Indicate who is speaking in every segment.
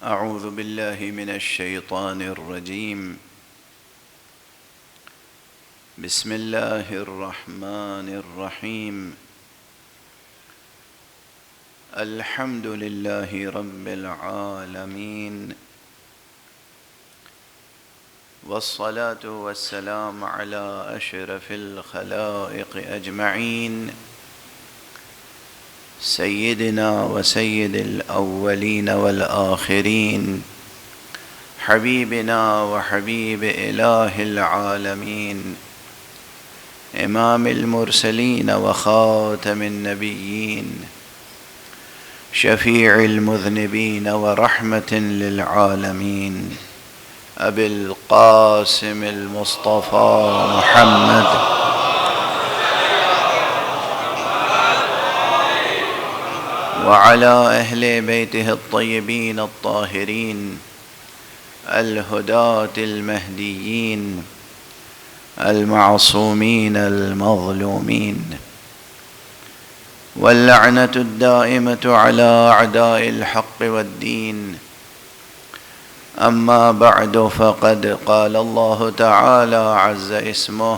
Speaker 1: أعوذ بالله من الشيطان الرجيم. بسم الله الرحمن الرحيم. الحمد لله رب العالمين، والصلاة والسلام على أشرف الخلائق أجمعين، سيدنا وسيد الأولين والآخرين، حبيبنا وحبيب إله العالمين، إمام المرسلين وخاتم النبيين، شفيع المذنبين ورحمة للعالمين، أبي القاسم المصطفى محمد وعلى أهل بيته الطيبين الطاهرين الهداة المهديين المعصومين المظلومين، واللعنة الدائمة على أعداء الحق والدين. أما بعد، فقد قال الله تعالى عز اسمه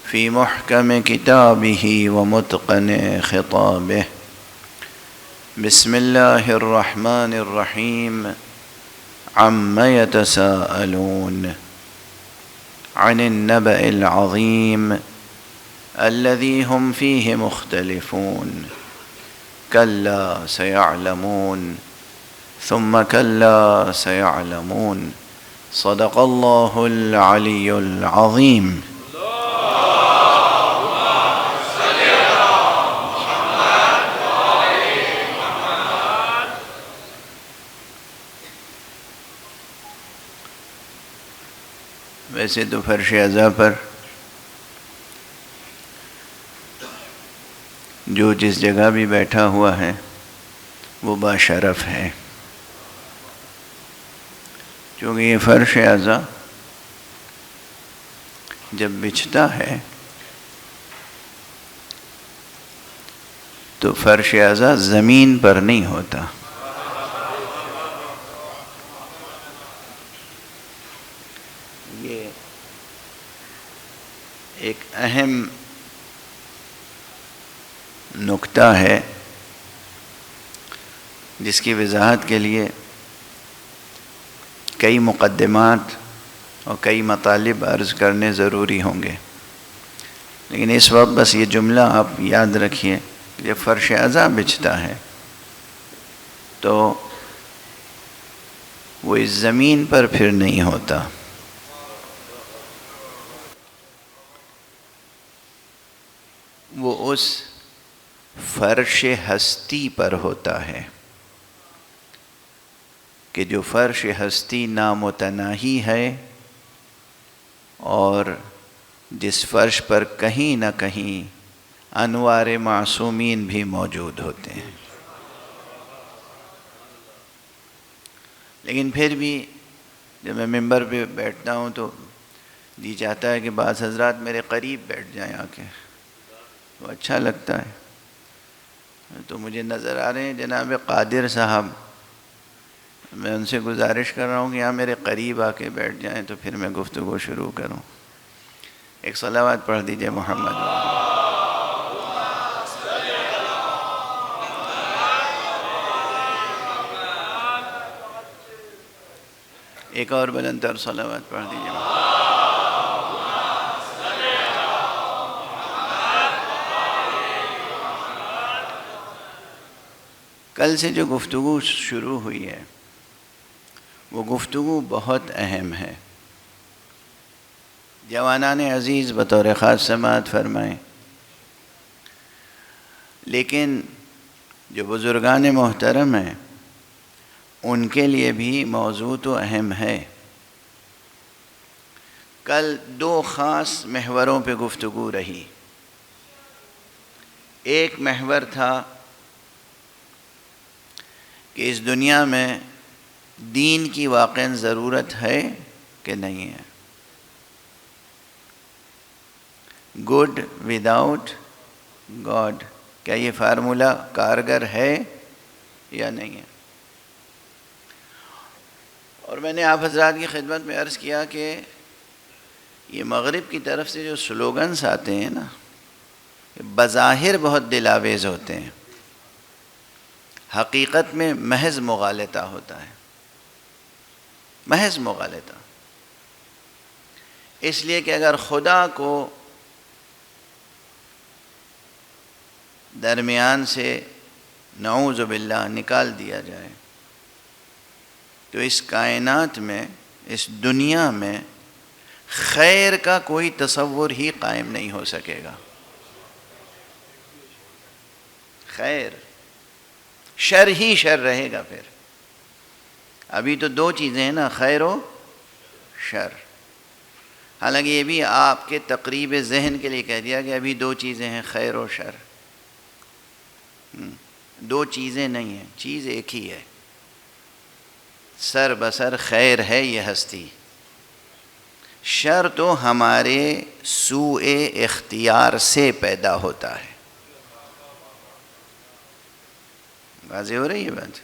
Speaker 1: في محكم كتابه ومتقن خطابه: بسم الله الرحمن الرحيم. عم يتساءلون عن النبأ العظيم الذي هم فيه مختلفون، كلا سيعلمون ثم كلا سيعلمون. صدق الله العلي العظيم. ویسے تو فرش اعضاء پر جو جس جگہ بھی بیٹھا ہوا ہے وہ باشرف ہے، کیونکہ یہ فرش اعضاء جب بچھتا ہے تو فرش اعضاء زمین پر نہیں ہوتا، یہ ایک اہم نکتہ ہے جس کی وضاحت کے لیے کئی مقدمات اور کئی مطالب عرض کرنے ضروری ہوں گے، لیکن اس وقت بس یہ جملہ آپ یاد رکھیے کہ جب فرش اعضاء بچھتا ہے تو وہ اس زمین پر پھر نہیں ہوتا، وہ اس فرش ہستی پر ہوتا ہے کہ جو فرش ہستی نامتناہی ہے اور جس فرش پر کہیں نہ کہیں انوار معصومین بھی موجود ہوتے ہیں۔ لیکن پھر بھی جب میں ممبر پہ بیٹھتا ہوں تو جی چاہتا ہے کہ بعض حضرات میرے قریب بیٹھ جائیں آ کے، تو اچھا لگتا ہے۔ تو مجھے نظر آ رہے ہیں جناب قادر صاحب، میں ان سے گزارش کر رہا ہوں کہ یہاں میرے قریب آ کے بیٹھ جائیں تو پھر میں گفتگو شروع کروں۔ ایک صلوات پڑھ دیجئے محمد۔ ایک اور بلند تر صلوات پڑھ دیجئے محمد۔ کل سے جو گفتگو شروع ہوئی ہے وہ گفتگو بہت اہم ہے۔ جوانان عزیز بطور خاص سماعت فرمائیں، لیکن جو بزرگان محترم ہیں ان کے لیے بھی موضوع تو اہم ہے۔ کل دو خاص محوروں پہ گفتگو رہی۔ ایک محور تھا کہ اس دنیا میں دین کی واقعاً ضرورت ہے کہ نہیں ہے، گڈ وداؤٹ گاڈ، کیا یہ فارمولہ کارگر ہے یا نہیں ہے؟ اور میں نے آپ حضرات کی خدمت میں عرض کیا کہ یہ مغرب کی طرف سے جو سلوگنز آتے ہیں نا، بظاہر بہت دل آویز ہوتے ہیں، حقیقت میں محض مغالطہ ہوتا ہے، محض مغالطہ. اس لیے کہ اگر خدا کو درمیان سے نعوذ باللہ نکال دیا جائے تو اس کائنات میں، اس دنیا میں خیر کا کوئی تصور ہی قائم نہیں ہو سکے گا. خیر، شر ہی شر رہے گا. پھر ابھی تو دو چیزیں ہیں نا، خیر و شر. حالانکہ یہ بھی آپ کے تقریب ذہن کے لیے کہہ دیا کہ ابھی دو چیزیں ہیں، خیر و شر. دو چیزیں نہیں ہیں، چیز ایک ہی ہے. سر بسر خیر ہے یہ ہستی، شر تو ہمارے سوء اختیار سے پیدا ہوتا ہے. واضح ہو رہی ہے بات؟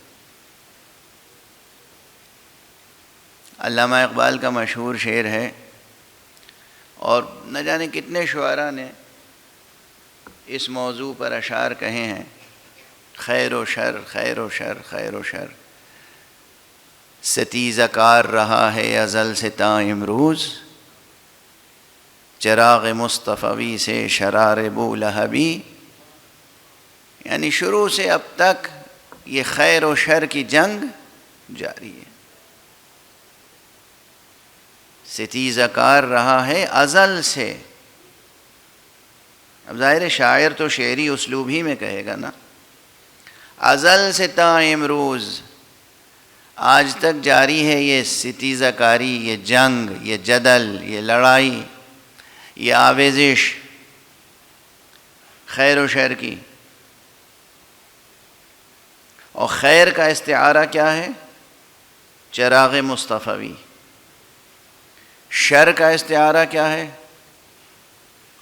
Speaker 1: علامہ اقبال کا مشہور شعر ہے، اور نہ جانے کتنے شعراء نے اس موضوع پر اشعار کہے ہیں. خیر و شر، خیر و شر، خیر و شر، ستیزہ کار رہا ہے ازل سے تا امروز، چراغ مصطفی سے شرار بولہبی. یعنی شروع سے اب تک یہ خیر و شر کی جنگ جاری ہے. ستیزہ کار رہا ہے ازل سے. اب ظاہر شاعر تو شعری اسلوب ہی میں کہے گا نا. ازل سے تا امروز، آج تک جاری ہے یہ ستیزہ کاری، یہ جنگ، یہ جدل، یہ لڑائی، یہ آویزش خیر و شر کی. اور خیر کا استعارہ کیا ہے؟ چراغ مصطفی. شر کا استعارہ کیا ہے؟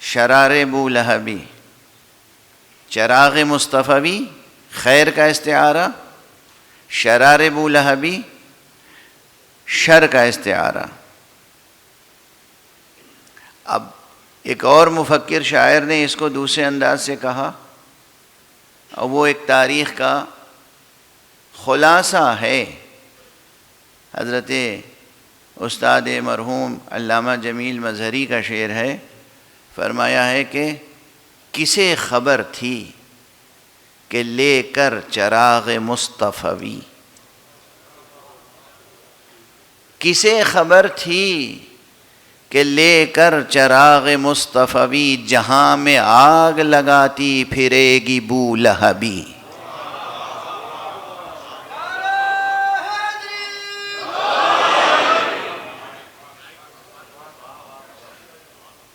Speaker 1: شرار بولہبی. چراغ مصطفی، خیر کا استعارہ، شرار بولہبی، شر کا استعارہ. اب ایک اور مفکر شاعر نے اس کو دوسرے انداز سے کہا، اور وہ ایک تاریخ کا خلاصہ ہے. حضرت استاد مرحوم علامہ جمیل مظہری کا شعر ہے. فرمایا ہے کہ کسے خبر تھی کہ لے کر چراغ مصطفی، کسے خبر تھی کہ لے کر چراغ مصطفی، جہاں میں آگ لگاتی پھرے گی بولہبی.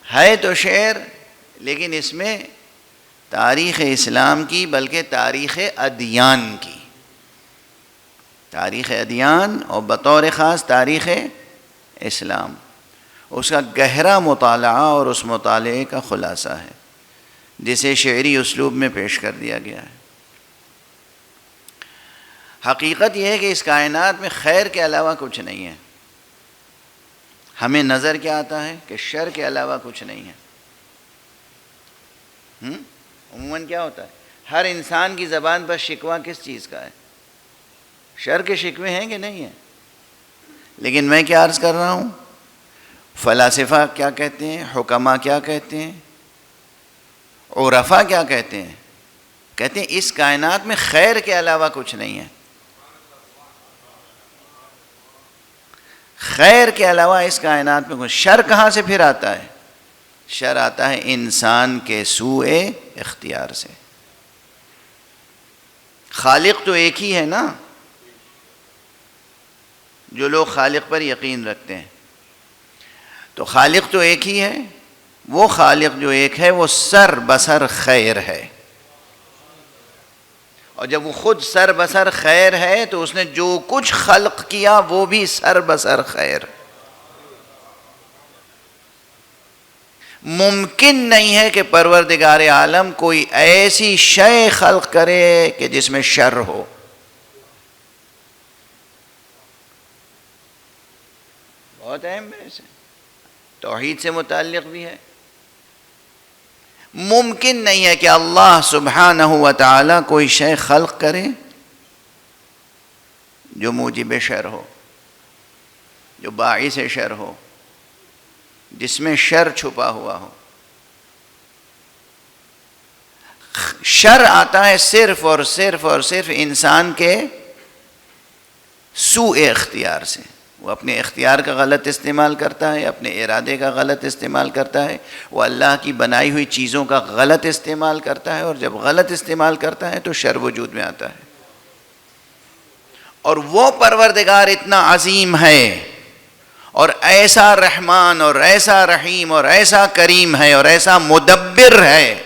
Speaker 1: ہے تو شعر، لیکن اس میں تاریخ اسلام کی بلکہ تاریخ ادیان کی، تاریخ ادیان اور بطور خاص تاریخ اسلام، اس کا گہرا مطالعہ اور اس مطالعے کا خلاصہ ہے جسے شعری اسلوب میں پیش کر دیا گیا ہے. حقیقت یہ ہے کہ اس کائنات میں خیر کے علاوہ کچھ نہیں ہے. ہمیں نظر کیا آتا ہے کہ شر کے علاوہ کچھ نہیں ہے. عموماً کیا ہوتا ہے؟ ہر انسان کی زبان پر شکوہ کس چیز کا ہے؟ شر کے شکوے ہیں کہ نہیں ہیں؟ لیکن میں کیا عرض کر رہا ہوں، فلاسفہ کیا کہتے ہیں، حکماء کیا کہتے ہیں، عرفاء کیا کہتے ہیں؟ کہتے ہیں اس کائنات میں خیر کے علاوہ کچھ نہیں ہے. خیر کے علاوہ اس کائنات میں کچھ. شر کہاں سے پھر آتا ہے؟ شر آتا ہے انسان کے سوء اختیار سے. خالق تو ایک ہی ہے نا. جو لوگ خالق پر یقین رکھتے ہیں تو خالق تو ایک ہی ہے. وہ خالق جو ایک ہے وہ سر بسر خیر ہے، اور جب وہ خود سر بسر خیر ہے تو اس نے جو کچھ خلق کیا وہ بھی سر بسر خیر. ممکن نہیں ہے کہ پروردگار عالم کوئی ایسی شے خلق کرے کہ جس میں شر ہو. بہت اہم ہے، اسے توحید سے متعلق بھی ہے۔ ممکن نہیں ہے کہ اللہ سبحانہ و تعالی کوئی شے خلق کرے جو موجب شر ہو، جو باعث شر ہو، جس میں شر چھپا ہوا ہو۔ شر آتا ہے صرف اور صرف اور صرف انسان کے سوء اختیار سے۔ وہ اپنے اختیار کا غلط استعمال کرتا ہے، اپنے ارادے کا غلط استعمال کرتا ہے، وہ اللہ کی بنائی ہوئی چیزوں کا غلط استعمال کرتا ہے، اور جب غلط استعمال کرتا ہے تو شر وجود میں آتا ہے۔ اور وہ پروردگار اتنا عظیم ہے اور ایسا رحمان اور ایسا رحیم اور ایسا کریم ہے اور ایسا مدبر ہے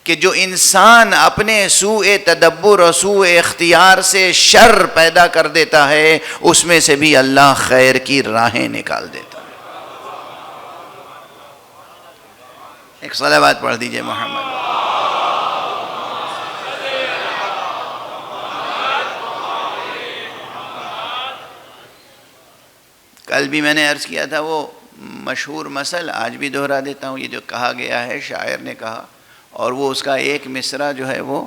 Speaker 1: کہ جو انسان اپنے سوء تدبر اور سوء اختیار سے شر پیدا کر دیتا ہے، اس میں سے بھی اللہ خیر کی راہیں نکال دیتا ہے۔ ایک صلوات پڑھ دیجئے محمد۔ کل بھی میں نے عرض کیا تھا وہ مشہور مثل، آج بھی دہرا دیتا ہوں، یہ جو کہا گیا ہے، شاعر نے کہا، اور وہ اس کا ایک مصرع جو ہے وہ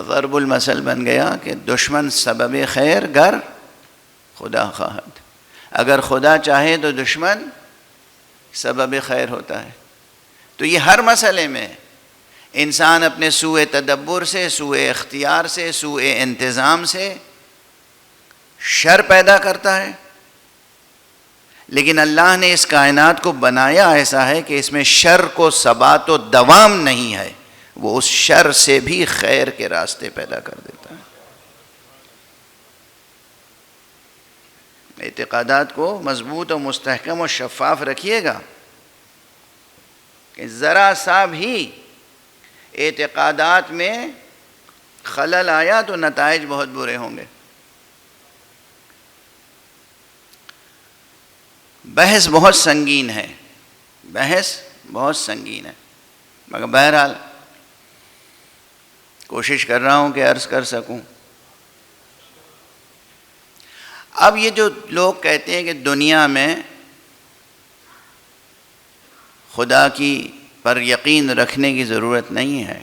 Speaker 1: ضرب المثل بن گیا کہ دشمن سبب خیر گر خدا خواہد۔ اگر خدا چاہے تو دشمن سبب خیر ہوتا ہے۔ تو یہ ہر مسئلے میں انسان اپنے سوء تدبر سے، سوء اختیار سے، سوء انتظام سے شر پیدا کرتا ہے، لیکن اللہ نے اس کائنات کو بنایا ایسا ہے کہ اس میں شر کو ثبات و دوام نہیں ہے، وہ اس شر سے بھی خیر کے راستے پیدا کر دیتا ہے۔ اعتقادات کو مضبوط و مستحکم و شفاف رکھیے گا کہ ذرا سا بھی اعتقادات میں خلل آیا تو نتائج بہت برے ہوں گے۔ بحث بہت سنگین ہے، بحث بہت سنگین ہے، مگر بہرحال کوشش کر رہا ہوں کہ عرض کر سکوں۔ اب یہ جو لوگ کہتے ہیں کہ دنیا میں خدا کی پر یقین رکھنے کی ضرورت نہیں ہے،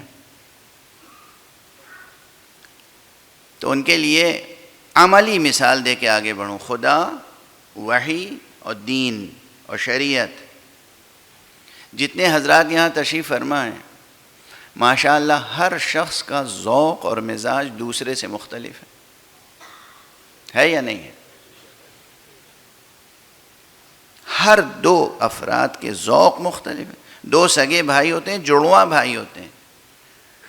Speaker 1: تو ان کے لیے عملی مثال دے کے آگے بڑھوں۔ خدا، وحی اور دین اور شریعت، جتنے حضرات یہاں تشریف فرما ہیں، ماشاء اللہ ہر شخص کا ذوق اور مزاج دوسرے سے مختلف ہے یا نہیں ہے؟ ہر دو افراد کے ذوق مختلف ہیں۔ دو سگے بھائی ہوتے ہیں، جڑواں بھائی ہوتے ہیں،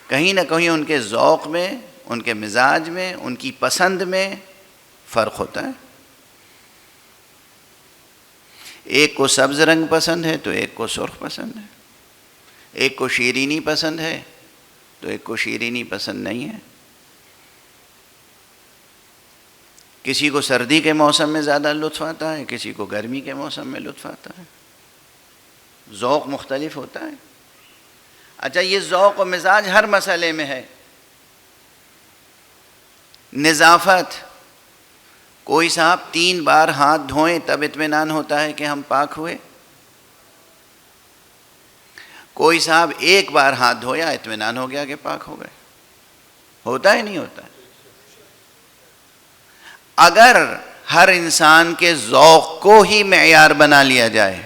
Speaker 1: کہیں نہ کہیں ان کے ذوق میں، ان کے مزاج میں، ان کی پسند میں فرق ہوتا ہے۔ ایک کو سبز رنگ پسند ہے تو ایک کو سرخ پسند ہے، ایک کو شیرینی پسند ہے تو ایک کو شیرینی پسند نہیں ہے، کسی کو سردی کے موسم میں زیادہ لطف آتا ہے، کسی کو گرمی کے موسم میں لطف آتا ہے، ذوق مختلف ہوتا ہے۔ اچھا، یہ ذوق و مزاج ہر مسئلے میں ہے۔ نظافت، کوئی صاحب 3 بار ہاتھ دھوئیں تب اطمینان ہوتا ہے کہ ہم پاک ہوئے، کوئی صاحب 1 بار ہاتھ دھویا اطمینان ہو گیا کہ پاک ہو گئے۔ ہوتا ہے نہیں ہوتا ہے؟ اگر ہر انسان کے ذوق کو ہی معیار بنا لیا جائے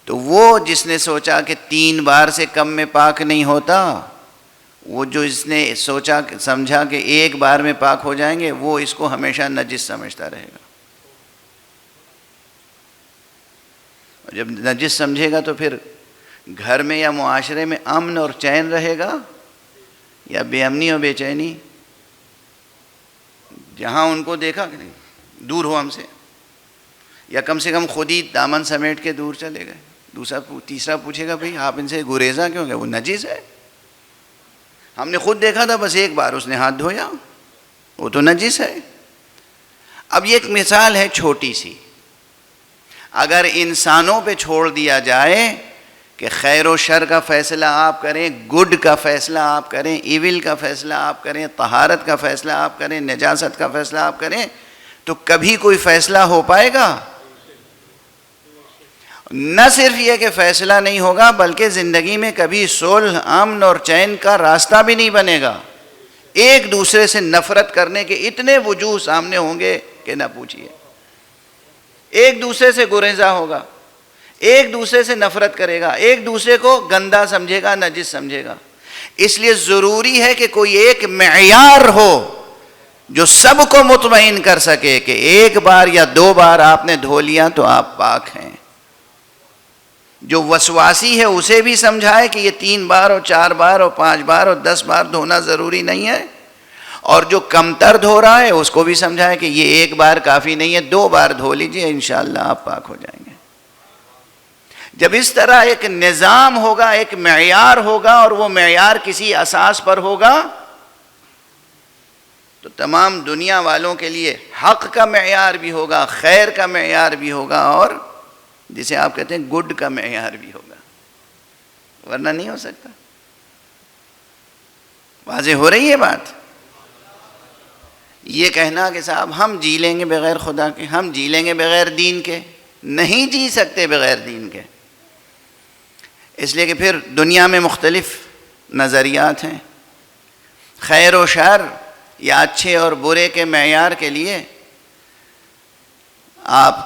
Speaker 1: تو وہ جس نے سوچا کہ 3 بار سے کم میں پاک نہیں ہوتا، وہ جو اس نے سوچا سمجھا کہ 1 بار میں پاک ہو جائیں گے، وہ اس کو ہمیشہ نجس سمجھتا رہے گا۔ اور جب نجس سمجھے گا تو پھر گھر میں یا معاشرے میں امن اور چین رہے گا یا بے امنی اور بے چینی؟ جہاں ان کو دیکھا کہ نہیں دور ہو ہم سے، یا کم سے کم خود ہی دامن سمیٹ کے دور چلے گئے۔ تیسرا پوچھے گا بھئی آپ ان سے گریزاں کیوں گئے؟ وہ نجس ہے، ہم نے خود دیکھا تھا، بس 1 بار اس نے ہاتھ دھویا، وہ تو نجس ہے۔ اب یہ ایک مثال ہے چھوٹی سی، اگر انسانوں پہ چھوڑ دیا جائے کہ خیر و شر کا فیصلہ آپ کریں، گڈ کا فیصلہ آپ کریں، ایول کا فیصلہ آپ کریں، طہارت کا فیصلہ آپ کریں، نجاست کا فیصلہ آپ کریں، تو کبھی کوئی فیصلہ ہو پائے گا؟ نہ صرف یہ کہ فیصلہ نہیں ہوگا بلکہ زندگی میں کبھی صلح، امن اور چین کا راستہ بھی نہیں بنے گا۔ ایک دوسرے سے نفرت کرنے کے اتنے وجوہ سامنے ہوں گے کہ نہ پوچھئے۔ ایک دوسرے سے گریزاں ہوگا، ایک دوسرے سے نفرت کرے گا، ایک دوسرے کو گندا سمجھے گا، نجس سمجھے گا۔ اس لیے ضروری ہے کہ کوئی ایک معیار ہو جو سب کو مطمئن کر سکے کہ ایک بار یا 2 بار آپ نے دھو لیا تو آپ پاک ہیں۔ جو وسواسی ہے اسے بھی سمجھائے کہ یہ 3 بار اور 4 بار اور 5 بار اور 10 بار دھونا ضروری نہیں ہے، اور جو کمتر دھو رہا ہے اس کو بھی سمجھائے کہ یہ 1 بار کافی نہیں ہے، 2 بار دھو لیجئے، انشاءاللہ آپ پاک ہو جائیں گے۔ جب اس طرح ایک نظام ہوگا، ایک معیار ہوگا، اور وہ معیار کسی اساس پر ہوگا، تو تمام دنیا والوں کے لیے حق کا معیار بھی ہوگا، خیر کا معیار بھی ہوگا، اور جسے آپ کہتے ہیں گڈ کا معیار بھی ہوگا، ورنہ نہیں ہو سکتا۔ واضح ہو رہی ہے بات؟ یہ کہنا کہ صاحب ہم جی لیں گے بغیر خدا کے، ہم جی لیں گے بغیر دین کے، نہیں جی سکتے بغیر دین کے۔ اس لیے کہ پھر دنیا میں مختلف نظریات ہیں، خیر و شر یا اچھے اور برے کے معیار کے لیے آپ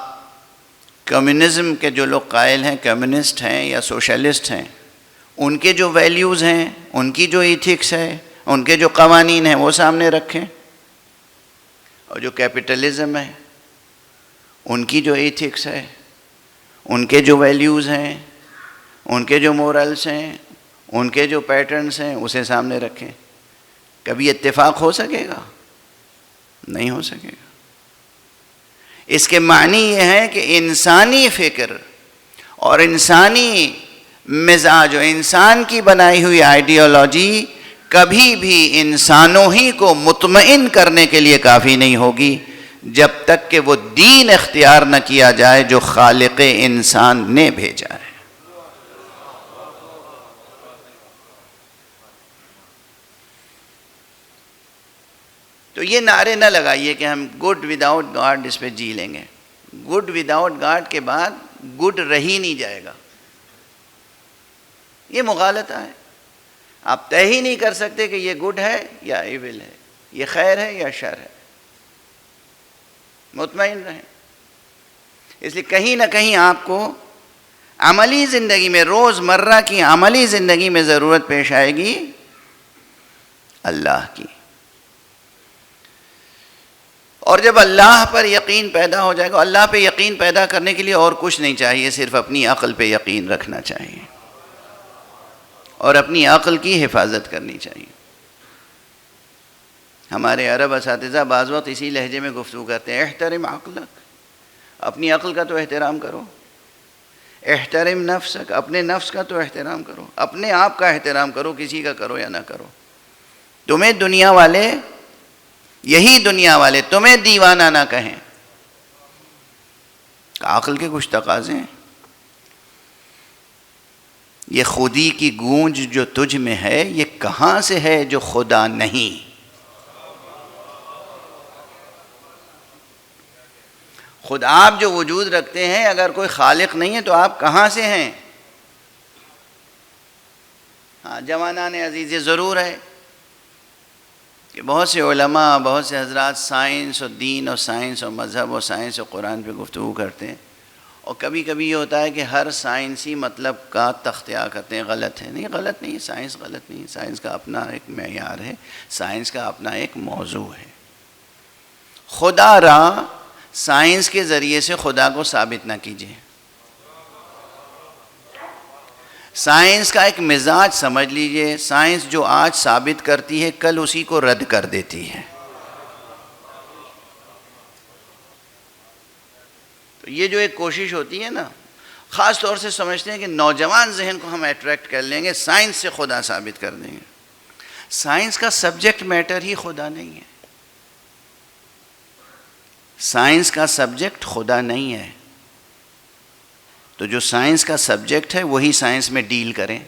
Speaker 1: کمیونزم کے جو لوگ قائل ہیں، کمیونسٹ ہیں یا سوشلسٹ ہیں، ان کے جو ویلیوز ہیں، ان کی جو ایتھکس ہے، ان کے جو قوانین ہیں وہ سامنے رکھیں، اور جو کیپٹلزم ہے ان کی جو ایتھکس ہے، ان کے جو ویلیوز ہیں، ان کے جو مورلز ہیں، ان کے جو پیٹرنز ہیں، اسے سامنے رکھیں۔ کبھی اتفاق ہو سکے گا؟ نہیں ہو سکے گا۔ اس کے معنی یہ ہے کہ انسانی فکر اور انسانی مزاج و انسان کی بنائی ہوئی آئیڈیالوجی کبھی بھی انسانوں ہی کو مطمئن کرنے کے لیے کافی نہیں ہوگی جب تک کہ وہ دین اختیار نہ کیا جائے جو خالق انسان نے بھیجا ہے۔ تو یہ نعرے نہ لگائیے کہ ہم گڈ وداؤٹ گاڈ اس پہ جی لیں گے۔ گڈ وداؤٹ گاڈ کے بعد گڈ رہی نہیں جائے گا، یہ مغالطہ ہے۔ آپ طے ہی نہیں کر سکتے کہ یہ گڈ ہے یا ایول ہے، یہ خیر ہے یا شر ہے۔ مطمئن رہیں۔ اس لیے کہیں نہ کہیں آپ کو عملی زندگی میں، روز مرہ کی عملی زندگی میں ضرورت پیش آئے گی اللہ کی، اور جب اللہ پر یقین پیدا ہو جائے گا، اللہ پہ یقین پیدا کرنے کے لیے اور کچھ نہیں چاہیے، صرف اپنی عقل پہ یقین رکھنا چاہیے اور اپنی عقل کی حفاظت کرنی چاہیے۔ ہمارے عرب اساتذہ بعض وقت اسی لہجے میں گفتگو کرتے ہیں، احترم عقلک، اپنی عقل کا تو احترام کرو، احترم نفسک، اپنے نفس کا تو احترام کرو، اپنے آپ کا احترام کرو، کسی کا کرو یا نہ کرو۔ تمہیں دنیا والے، یہی دنیا والے تمہیں دیوانہ نہ کہیں۔ عقل کے کچھ تقاضے ہیں۔ یہ خودی کی گونج جو تجھ میں ہے، یہ کہاں سے ہے جو خدا نہیں؟ خود آپ جو وجود رکھتے ہیں، اگر کوئی خالق نہیں ہے تو آپ کہاں سے ہیں؟ ہاں جوانان عزیز، یہ ضرور ہے کہ بہت سے علماء، بہت سے حضرات سائنس اور دین اور سائنس اور مذہب اور سائنس اور قرآن پہ گفتگو کرتے ہیں، اور کبھی کبھی یہ ہوتا ہے کہ ہر سائنسی مطلب کا تختیہ کرتے ہیں۔ غلط ہے، نہیں غلط نہیں، سائنس غلط نہیں، سائنس کا اپنا ایک معیار ہے، سائنس کا اپنا ایک موضوع ہے۔ خدا را سائنس کے ذریعے سے خدا کو ثابت نہ کیجیے۔ سائنس کا ایک مزاج سمجھ لیجئے، سائنس جو آج ثابت کرتی ہے کل اسی کو رد کر دیتی ہے۔ تو یہ جو ایک کوشش ہوتی ہے نا، خاص طور سے سمجھتے ہیں کہ نوجوان ذہن کو ہم اٹریکٹ کر لیں گے، سائنس سے خدا ثابت کر دیں گے۔ سائنس کا سبجیکٹ میٹر ہی خدا نہیں ہے، سائنس کا سبجیکٹ خدا نہیں ہے۔ تو جو سائنس کا سبجیکٹ ہے وہی سائنس میں ڈیل کریں،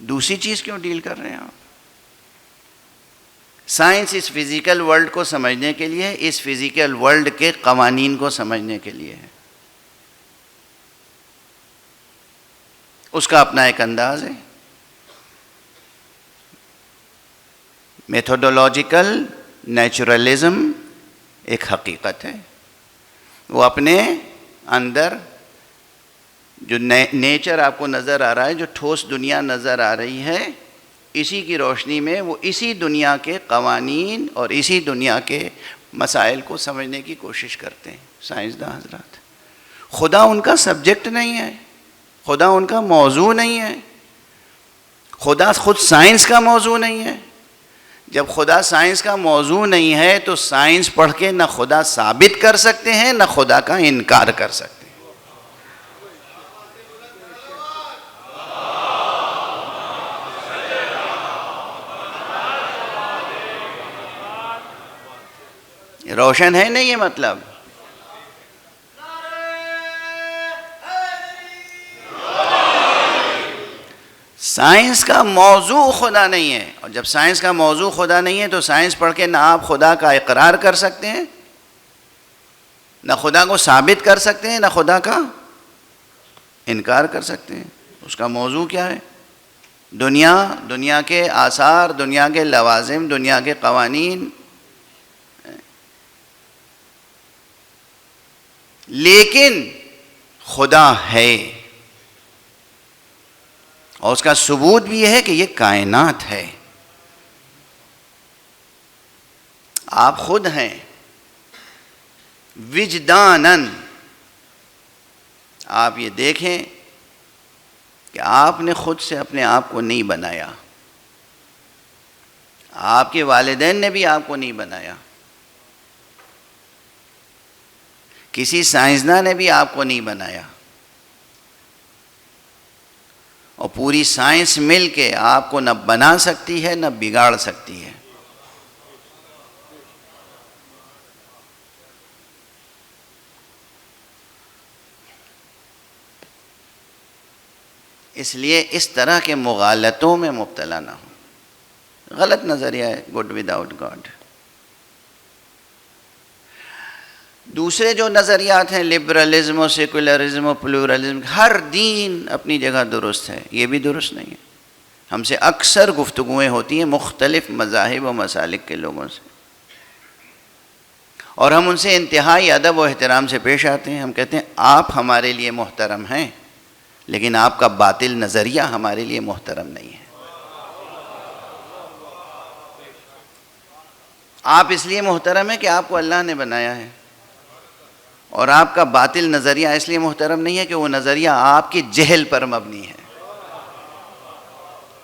Speaker 1: دوسری چیز کیوں ڈیل کر رہے ہیں آپ؟ سائنس اس فزیکل ورلڈ کو سمجھنے کے لیے، اس فزیکل ورلڈ کے قوانین کو سمجھنے کے لیے ہے. اس کا اپنا ایک انداز ہے. میتھوڈولوجیکل نیچرلزم ایک حقیقت ہے. وہ اپنے اندر جو نیچر آپ کو نظر آ رہا ہے، جو ٹھوس دنیا نظر آ رہی ہے، اسی کی روشنی میں وہ اسی دنیا کے قوانین اور اسی دنیا کے مسائل کو سمجھنے کی کوشش کرتے ہیں سائنسداں حضرات. خدا ان کا سبجیکٹ نہیں ہے، خدا ان کا موضوع نہیں ہے، خدا خود سائنس کا موضوع نہیں ہے. جب خدا سائنس کا موضوع نہیں ہے تو سائنس پڑھ کے نہ خدا ثابت کر سکتے ہیں نہ خدا کا انکار کر سکتے ہیں. روشن ہے نہیں یہ مطلب؟ سائنس کا موضوع خدا نہیں ہے، اور جب سائنس کا موضوع خدا نہیں ہے تو سائنس پڑھ کے نہ آپ خدا کا اقرار کر سکتے ہیں، نہ خدا کو ثابت کر سکتے ہیں، نہ خدا کا انکار کر سکتے ہیں. اس کا موضوع کیا ہے؟ دنیا کے آثار، دنیا کے لوازم، دنیا کے قوانین. لیکن خدا ہے، اور اس کا ثبوت بھی یہ ہے کہ یہ کائنات ہے. آپ خود ہیں وجداناً. آپ یہ دیکھیں کہ آپ نے خود سے اپنے آپ کو نہیں بنایا، آپ کے والدین نے بھی آپ کو نہیں بنایا، کسی سائنسداں نے بھی آپ کو نہیں بنایا، اور پوری سائنس مل کے آپ کو نہ بنا سکتی ہے نہ بگاڑ سکتی ہے. اس لیے اس طرح کے مغالطوں میں مبتلا نہ ہو. غلط نظریہ ہے گڈ وداؤٹ گاڈ. دوسرے جو نظریات ہیں لبرلزم و سیکولرزم و پلورلزم، ہر دین اپنی جگہ درست ہے، یہ بھی درست نہیں ہے. ہم سے اکثر گفتگویں ہوتی ہیں مختلف مذاہب و مسالک کے لوگوں سے، اور ہم ان سے انتہائی ادب و احترام سے پیش آتے ہیں. ہم کہتے ہیں آپ ہمارے لیے محترم ہیں، لیکن آپ کا باطل نظریہ ہمارے لیے محترم نہیں ہے. آپ اس لیے محترم ہیں کہ آپ کو اللہ نے بنایا ہے، اور آپ کا باطل نظریہ اس لیے محترم نہیں ہے کہ وہ نظریہ آپ کی جہل پر مبنی ہے.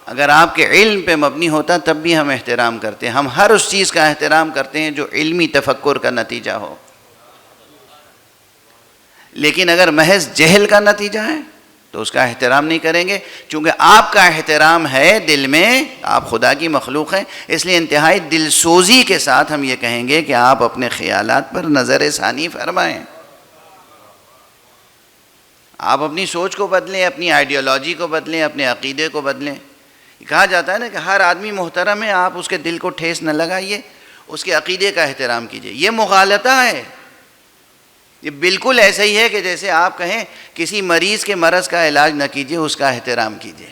Speaker 1: اگر آپ کے علم پہ مبنی ہوتا تب بھی ہم احترام کرتے ہیں. ہم ہر اس چیز کا احترام کرتے ہیں جو علمی تفکر کا نتیجہ ہو، لیکن اگر محض جہل کا نتیجہ ہے تو اس کا احترام نہیں کریں گے. چونکہ آپ کا احترام ہے دل میں، آپ خدا کی مخلوق ہیں، اس لیے انتہائی دل سوزی کے ساتھ ہم یہ کہیں گے کہ آپ اپنے خیالات پر نظر ثانی فرمائیں. آپ اپنی سوچ کو بدلیں، اپنی آئیڈیالوجی کو بدلیں، اپنے عقیدے کو بدلیں. کہا جاتا ہے نا کہ ہر آدمی محترم ہے، آپ اس کے دل کو ٹھیس نہ لگائیے، اس کے عقیدے کا احترام کیجیے. یہ مغالطہ ہے. یہ بالکل ایسا ہی ہے کہ جیسے آپ کہیں کسی مریض کے مرض کا علاج نہ کیجیے، اس کا احترام کیجیے.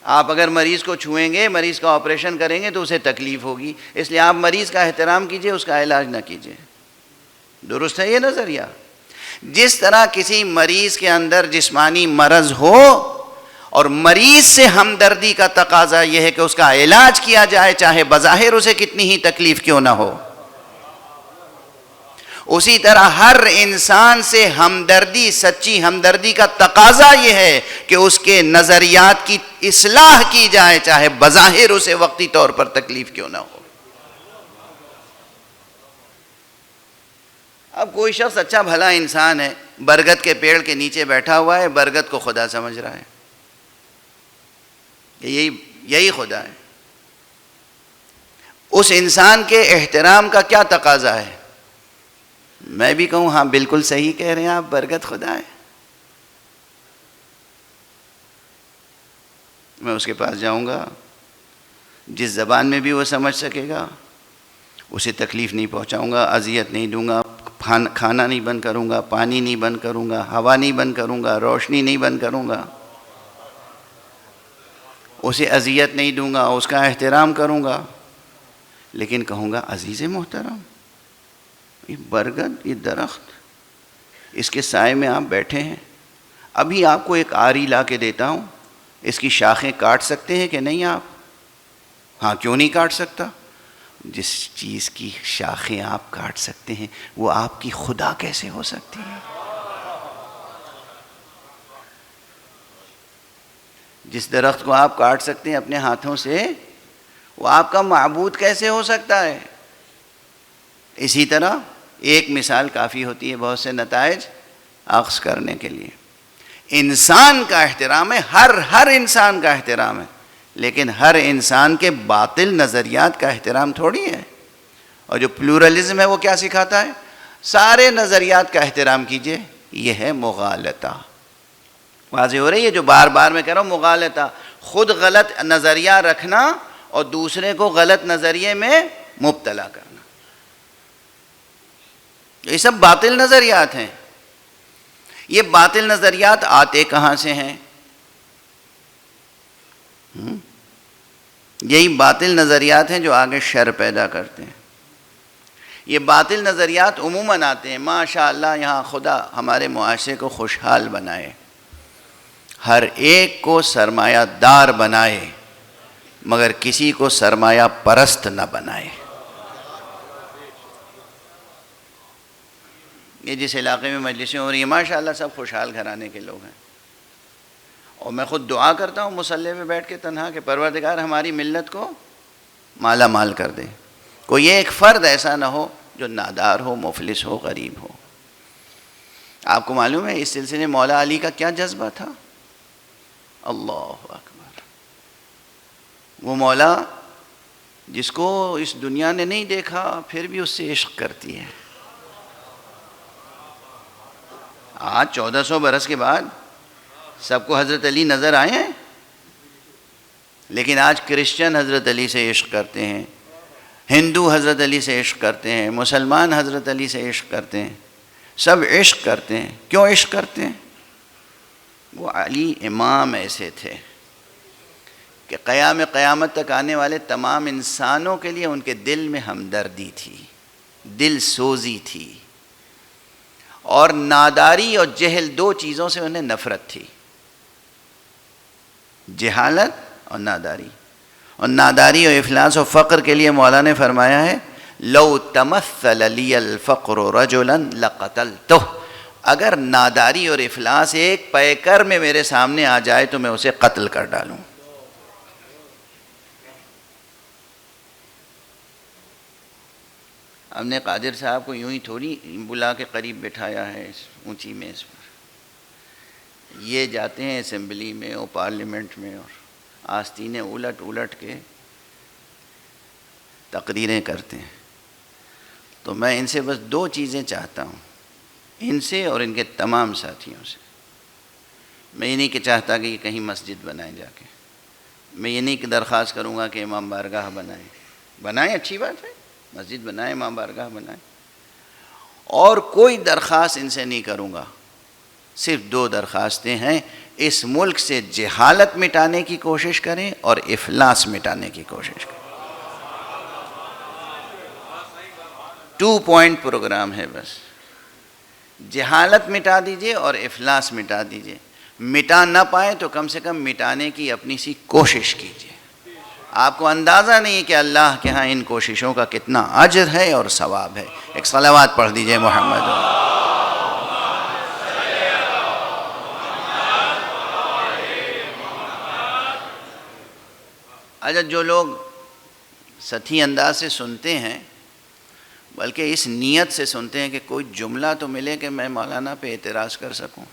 Speaker 1: آپ اگر مریض کو چھوئیں گے، مریض کا آپریشن کریں گے تو اسے تکلیف ہوگی، اس لیے آپ مریض کا احترام کیجیے، اس کا علاج نہ کیجیے. درست ہے یہ نظریہ؟ جس طرح کسی مریض کے اندر جسمانی مرض ہو اور مریض سے ہمدردی کا تقاضا یہ ہے کہ اس کا علاج کیا جائے، چاہے بظاہر اسے کتنی ہی تکلیف کیوں نہ ہو، اسی طرح ہر انسان سے ہمدردی، سچی ہمدردی کا تقاضا یہ ہے کہ اس کے نظریات کی اصلاح کی جائے، چاہے بظاہر اسے وقتی طور پر تکلیف کیوں نہ ہو. اب کوئی شخص اچھا بھلا انسان ہے، برگد کے پیڑ کے نیچے بیٹھا ہوا ہے، برگد کو خدا سمجھ رہا ہے، یہی خدا ہے. اس انسان کے احترام کا کیا تقاضا ہے؟ میں بھی کہوں ہاں بالکل صحیح کہہ رہے ہیں آپ، برگد خدا ہے. میں اس کے پاس جاؤں گا، جس زبان میں بھی وہ سمجھ سکے گا، اسے تکلیف نہیں پہنچاؤں گا، اذیت نہیں دوں گا، کھانا نہیں بند کروں گا، پانی نہیں بند کروں گا، ہوا نہیں بند کروں گا، روشنی نہیں بند کروں گا، اسے اذیت نہیں دوں گا، اس کا احترام کروں گا، لیکن کہوں گا عزیز محترم، یہ برگد، یہ درخت، اس کے سائے میں آپ بیٹھے ہیں، ابھی آپ کو ایک آری لا کے دیتا ہوں، اس کی شاخیں کاٹ سکتے ہیں کہ نہیں آپ؟ ہاں، کیوں نہیں کاٹ سکتا؟ جس چیز کی شاخیں آپ کاٹ سکتے ہیں وہ آپ کی خدا کیسے ہو سکتی ہے؟ جس درخت کو آپ کاٹ سکتے ہیں اپنے ہاتھوں سے، وہ آپ کا معبود کیسے ہو سکتا ہے؟ اسی طرح ایک مثال کافی ہوتی ہے بہت سے نتائج اخذ کرنے کے لیے۔ انسان کا احترام ہے، ہر انسان کا احترام ہے، لیکن ہر انسان کے باطل نظریات کا احترام تھوڑی ہے۔ اور جو پلورلزم ہے وہ کیا سکھاتا ہے؟ سارے نظریات کا احترام کیجئے، یہ ہے مغالطہ۔ واضح ہو رہی ہے جو بار بار میں کہہ رہا ہوں، مغالطہ، خود غلط نظریہ رکھنا اور دوسرے کو غلط نظریے میں مبتلا کرنا، یہ سب باطل نظریات ہیں۔ یہ باطل نظریات آتے کہاں سے ہیں؟ یہی باطل نظریات ہیں جو آگے شر پیدا کرتے ہیں۔ یہ باطل نظریات عموماً آتے ہیں، ماشاء اللہ یہاں خدا ہمارے معاشرے کو خوشحال بنائے، ہر ایک کو سرمایہ دار بنائے، مگر کسی کو سرمایہ پرست نہ بنائے۔ یہ جس علاقے میں مجلسیں ہو رہی ہیں، ماشاءاللہ سب خوشحال گھرانے کے لوگ ہیں، اور میں خود دعا کرتا ہوں مصلی پہ بیٹھ کے تنہا کہ پروردگار ہماری ملت کو مالا مال کر دے، کوئی ایک فرد ایسا نہ ہو جو نادار ہو، مفلس ہو، غریب ہو۔ آپ کو معلوم ہے اس سلسلے میں مولا علی کا کیا جذبہ تھا؟ اللہ اکبر! وہ مولا جس کو اس دنیا نے نہیں دیکھا پھر بھی اس سے عشق کرتی ہے۔ آج 1400 برس کے بعد سب کو حضرت علی نظر آئے ہیں، لیکن آج کرسچن حضرت علی سے عشق کرتے ہیں، ہندو حضرت علی سے عشق کرتے ہیں، مسلمان حضرت علی سے عشق کرتے ہیں، سب عشق کرتے ہیں۔ کیوں عشق کرتے ہیں؟ وہ علی امام ایسے تھے کہ قیامت تک آنے والے تمام انسانوں کے لیے ان کے دل میں ہمدردی تھی، دل سوزی تھی، اور ناداری اور جہل دو چیزوں سے انہیں نفرت تھی، جہالت اور ناداری۔ اور ناداری اور افلاس و فقر کے لیے مولا نے فرمایا ہے لو تمثل لی الفقر رجلا لقتلتہ، اگر ناداری اور افلاس ایک پیکر میں میرے سامنے آ جائے تو میں اسے قتل کر ڈالوں۔ ہم نے قادر صاحب کو یوں ہی تھوڑی بلا کے قریب بٹھایا ہے اس اونچی میز پر، یہ جاتے ہیں اسمبلی میں اور پارلیمنٹ میں اور آستینیں الٹ کے تقریریں کرتے ہیں۔ تو میں ان سے بس دو چیزیں چاہتا ہوں، ان سے اور ان کے تمام ساتھیوں سے۔ میں یہ نہیں کہ چاہتا کہ یہ کہیں مسجد بنائیں جا کے، میں یہ نہیں کہ درخواست کروں گا کہ امام بارگاہ بنائیں، اچھی بات ہے، مسجد بنائیں، امام بارگاہ بنائیں، اور کوئی درخواست ان سے نہیں کروں گا۔ صرف دو درخواستیں ہیں، اس ملک سے جہالت مٹانے کی کوشش کریں اور افلاس مٹانے کی کوشش کریں۔ 2 پوائنٹ پروگرام ہے بس، جہالت مٹا دیجئے اور افلاس مٹا دیجئے، مٹا نہ پائیں تو کم سے کم مٹانے کی اپنی سی کوشش کیجئے۔ آپ کو اندازہ نہیں کہ اللہ کے ہاں ان کوششوں کا کتنا اجر ہے اور ثواب ہے۔ ایک صلوات پڑھ دیجئے محمد۔ اچھا، جو لوگ سطحی انداز سے سنتے ہیں، بلکہ اس نیت سے سنتے ہیں کہ کوئی جملہ تو ملے کہ میں مولانا پہ اعتراض کر سکوں،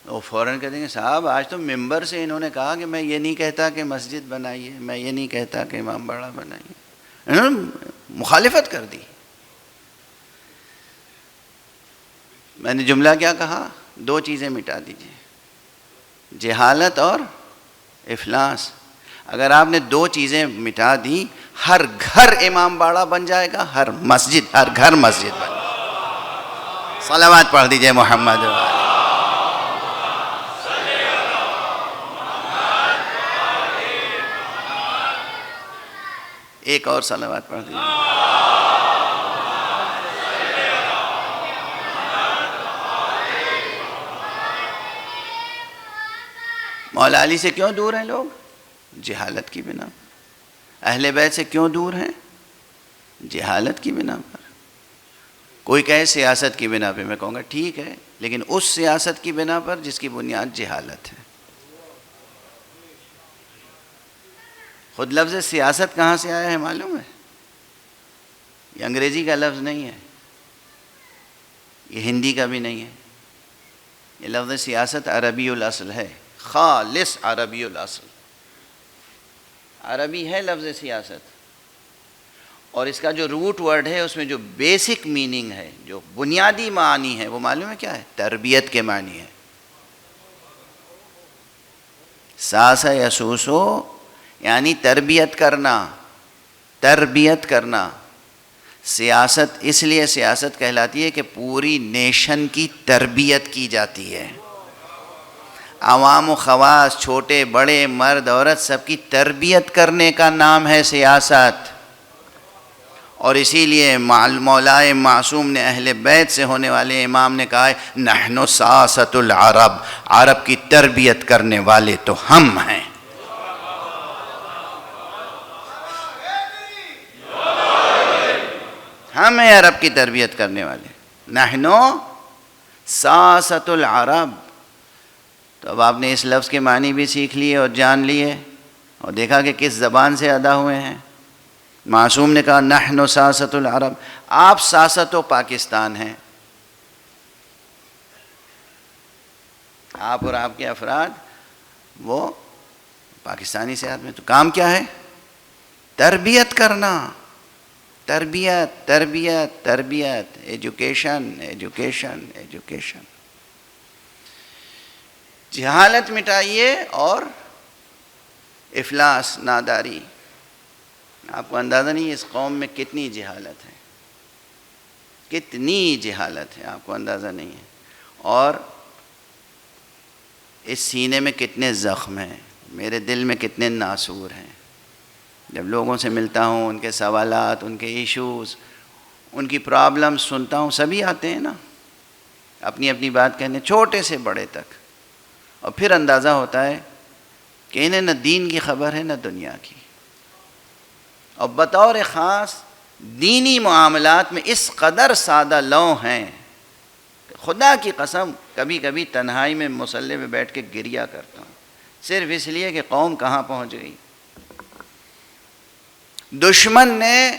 Speaker 1: وہ فوراً کہتے ہیں صاحب آج تو ممبر سے انہوں نے کہا کہ میں یہ نہیں کہتا کہ مسجد بنائیے، میں یہ نہیں کہتا کہ امام باڑہ بنائیے، انہوں نے مخالفت کر دی۔ میں نے جملہ کیا کہا؟ 2 چیزیں مٹا دیجیے، جہالت اور افلاس۔ اگر آپ نے دو چیزیں مٹا دی، ہر گھر امام باڑہ بن جائے گا، ہر گھر مسجد بن جائے گا۔ صلوات پڑھ دیجئے محمد۔ ایک اور صلوات پڑھ دیجئے۔ مولا علی سے کیوں دور ہیں لوگ؟ جہالت کی بنا پر۔ اہل بیت سے کیوں دور ہیں؟ جہالت کی بنا پر۔ کوئی کہے سیاست کی بنا پہ، میں کہوں گا ٹھیک ہے، لیکن اس سیاست کی بنا پر جس کی بنیاد جہالت ہے۔ خود لفظ سیاست کہاں سے آیا ہے معلوم ہے؟ یہ انگریزی کا لفظ نہیں ہے، یہ ہندی کا بھی نہیں ہے، یہ لفظ سیاست عربی الاصل ہے، خالص عربی الاصل، عربی ہے لفظ سیاست، اور اس کا جو روٹ ورڈ ہے اس میں جو بیسک میننگ ہے، جو بنیادی معنی ہے، وہ معلوم ہے کیا ہے؟ تربیت کے معنی ہے۔ ساسا یسوسو یعنی تربیت کرنا، تربیت کرنا۔ سیاست اس لیے سیاست کہلاتی ہے کہ پوری نیشن کی تربیت کی جاتی ہے، عوام و خواص، چھوٹے بڑے، مرد عورت، سب کی تربیت کرنے کا نام ہے سیاست۔ اور اسی لیے مولائے معصوم نے اہل بیت سے ہونے والے امام نے کہا ہے نحن ساست العرب، عرب کی تربیت کرنے والے تو ہم ہیں۔ ہم ہیں عرب کی تربیت کرنے والے، نحن ساست العرب۔ تو اب آپ نے اس لفظ کے معنی بھی سیکھ لیے اور جان لیے اور دیکھا کہ کس زبان سے ادا ہوئے ہیں۔ معصوم نے کہا نحن ساست العرب، آپ ساست و پاکستان ہیں، آپ اور آپ کے افراد وہ پاکستانی سیاست میں، تو کام کیا ہے؟ تربیت کرنا، تربیت تربیت تربیت، ایجوکیشن ایجوکیشن ایجوکیشن۔ جہالت مٹائیے اور افلاس، ناداری۔ آپ کو اندازہ نہیں ہے اس قوم میں کتنی جہالت ہے، کتنی جہالت ہے، آپ کو اندازہ نہیں ہے، اور اس سینے میں کتنے زخم ہیں، میرے دل میں کتنے ناسور ہیں۔ جب لوگوں سے ملتا ہوں، ان کے سوالات، ان کے ایشوز، ان کی پرابلمز سنتا ہوں، سبھی آتے ہیں نا اپنی اپنی بات کہنے، چھوٹے سے بڑے تک، اور پھر اندازہ ہوتا ہے کہ انہیں نہ دین کی خبر ہے نہ دنیا کی، اور بطور خاص دینی معاملات میں اس قدر سادہ لو ہیں کہ خدا کی قسم کبھی کبھی تنہائی میں مصلی میں بیٹھ کے گریہ کرتا ہوں، صرف اس لیے کہ قوم کہاں پہنچ گئی۔ دشمن نے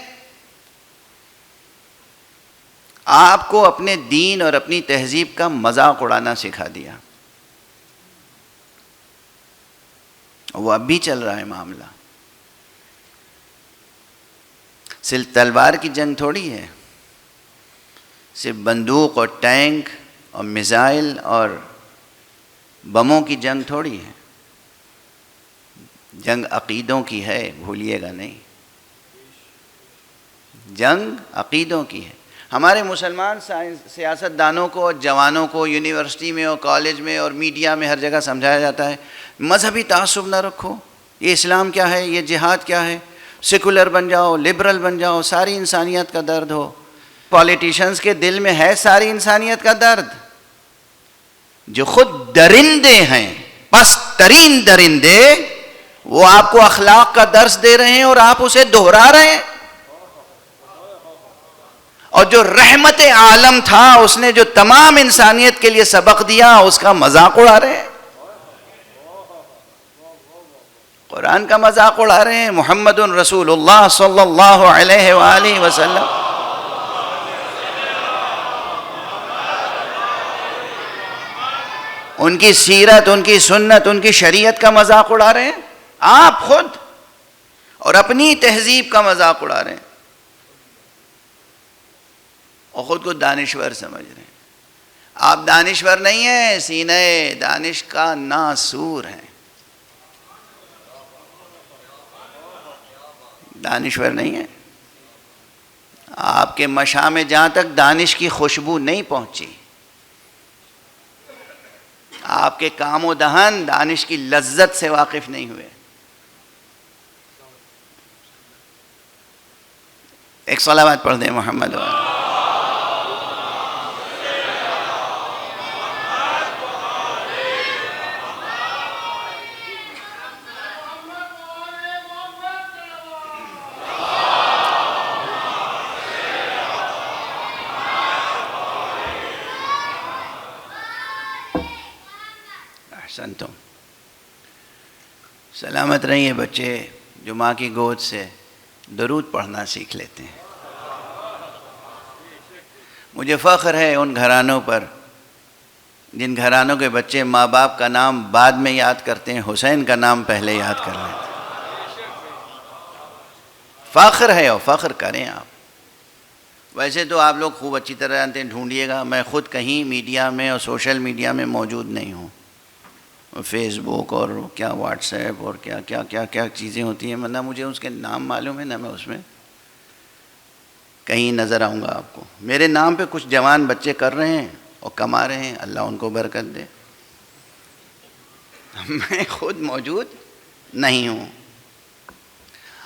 Speaker 1: آپ کو اپنے دین اور اپنی تہذیب کا مذاق اڑانا سکھا دیا، وہ اب بھی چل رہا ہے معاملہ۔ صرف تلوار کی جنگ تھوڑی ہے، صرف بندوق اور ٹینک اور میزائل اور بموں کی جنگ تھوڑی ہے، جنگ عقیدوں کی ہے، بھولیے گا نہیں، جنگ عقیدوں کی ہے۔ ہمارے مسلمان سیاست دانوں کو اور جوانوں کو یونیورسٹی میں اور کالج میں اور میڈیا میں ہر جگہ سمجھایا جاتا ہے مذہبی تعصب نہ رکھو، یہ اسلام کیا ہے، یہ جہاد کیا ہے، سیکولر بن جاؤ، لبرل بن جاؤ، ساری انسانیت کا درد ہو۔ پولیٹیشنز کے دل میں ہے ساری انسانیت کا درد، جو خود درندے ہیں، پست ترین درندے، وہ آپ کو اخلاق کا درس دے رہے ہیں اور آپ اسے دہرا رہے ہیں۔ اور جو رحمت عالم تھا، اس نے جو تمام انسانیت کے لیے سبق دیا، اس کا مذاق اڑا رہے ہیں، قرآن کا مذاق اڑا رہے ہیں۔ محمد رسول اللہ صلی اللہ علیہ وآلہ وسلم ان کی سیرت، ان کی سنت، ان کی شریعت کا مذاق اڑا رہے ہیں آپ خود، اور اپنی تہذیب کا مذاق اڑا رہے ہیں، اور خود کو دانشور سمجھ رہے ہیں۔ آپ دانشور نہیں ہیں، سینہ دانش کا ناسور ہیں۔ دانشور نہیں ہے. آپ کے مشام میں جہاں تک دانش کی خوشبو نہیں پہنچی، آپ کے کام و دہن دانش کی لذت سے واقف نہیں ہوئے. ایک صلوات پڑھ دیں محمد والے. احسنتم. سلامت رہیے بچے جو ماں کی گود سے درود پڑھنا سیکھ لیتے ہیں. مجھے فخر ہے ان گھرانوں پر جن گھرانوں کے بچے ماں باپ کا نام بعد میں یاد کرتے ہیں، حسین کا نام پہلے یاد کر لیتے ہیں. فخر ہے اور فخر کریں آپ. ویسے تو آپ لوگ خوب اچھی طرح جانتے ہیں، ڈھونڈیے گا. میں خود کہیں میڈیا میں اور سوشل میڈیا میں موجود نہیں ہوں. فیس بک اور کیا واٹس ایپ اور کیا کیا کیا کیا چیزیں ہوتی ہیں، نہ مجھے اس کے نام معلوم ہے، نہ میں اس میں کہیں نظر آؤں گا آپ کو. میرے نام پہ کچھ جوان بچے کر رہے ہیں اور کما رہے ہیں، اللہ ان کو برکت دے. میں خود موجود نہیں ہوں.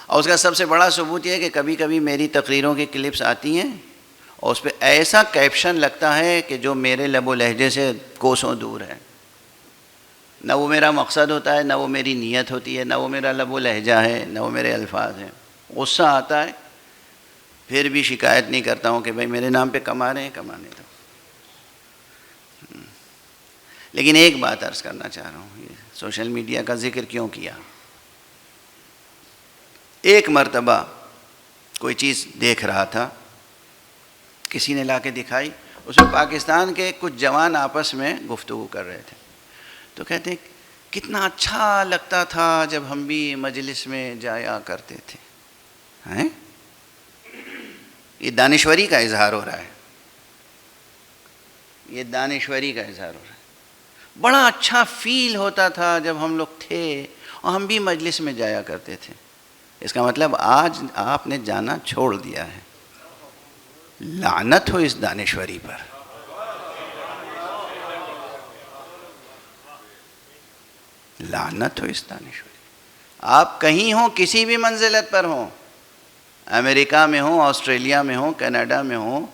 Speaker 1: اور اس کا سب سے بڑا ثبوت یہ ہے کہ کبھی کبھی میری تقریروں کی کلپس آتی ہیں اور اس پہ ایسا کیپشن لگتا ہے کہ جو میرے لب و لہجے سے کوسوں دور ہے. نہ وہ میرا مقصد ہوتا ہے، نہ وہ میری نیت ہوتی ہے، نہ وہ میرا لب و لہجہ ہے، نہ وہ میرے الفاظ ہیں. غصہ آتا ہے، پھر بھی شکایت نہیں کرتا ہوں کہ بھائی میرے نام پہ کما رہے ہیں، کمانے دو. لیکن ایک بات عرض کرنا چاہ رہا ہوں، یہ سوشل میڈیا کا ذکر کیوں کیا. ایک مرتبہ کوئی چیز دیکھ رہا تھا، کسی نے لا کے دکھائی، اس میں پاکستان کے کچھ جوان آپس میں گفتگو کر رہے تھے. تو کہتے ہیں کتنا اچھا لگتا تھا جب ہم بھی مجلس میں جایا کرتے تھے. ہیں؟ یہ دانشوری کا اظہار ہو رہا ہے. یہ دانشوری کا اظہار ہو رہا ہے. بڑا اچھا فیل ہوتا تھا جب ہم لوگ تھے اور ہم بھی مجلس میں جایا کرتے تھے. اس کا مطلب آج آپ نے جانا چھوڑ دیا ہے. لعنت ہو اس دانشوری پر. لعنت ہو اس دانشوری. آپ کہیں ہوں، کسی بھی منزلت پر ہوں، امریکہ میں ہوں، آسٹریلیا میں ہوں، کینیڈا میں ہوں،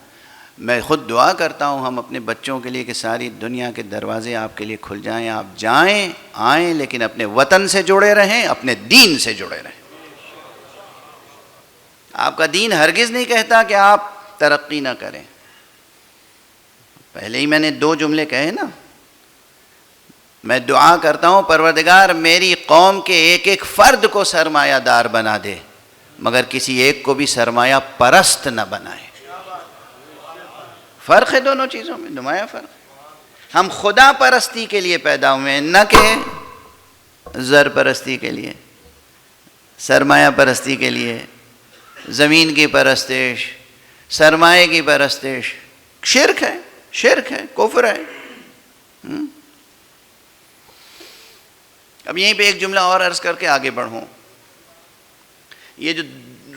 Speaker 1: میں خود دعا کرتا ہوں ہم اپنے بچوں کے لیے کہ ساری دنیا کے دروازے آپ کے لیے کھل جائیں. آپ جائیں آئیں، لیکن اپنے وطن سے جڑے رہیں، اپنے دین سے جڑے رہیں. آپ کا دین ہرگز نہیں کہتا کہ آپ ترقی نہ کریں. پہلے ہی میں نے 2 جملے کہے نا. میں دعا کرتا ہوں پروردگار میری قوم کے ایک ایک فرد کو سرمایہ دار بنا دے، مگر کسی ایک کو بھی سرمایہ پرست نہ بنائے. فرق ہے دونوں چیزوں میں، نمایاں فرق. ہم خدا پرستی کے لیے پیدا ہوئے ہیں، نہ کہ زر پرستی کے لیے، سرمایہ پرستی کے لیے. زمین کی پرستش، سرمایہ کی پرستش شرک ہے، شرک ہے، کفر ہے. اب یہیں پہ ایک جملہ اور عرض کر کے آگے بڑھوں. یہ جو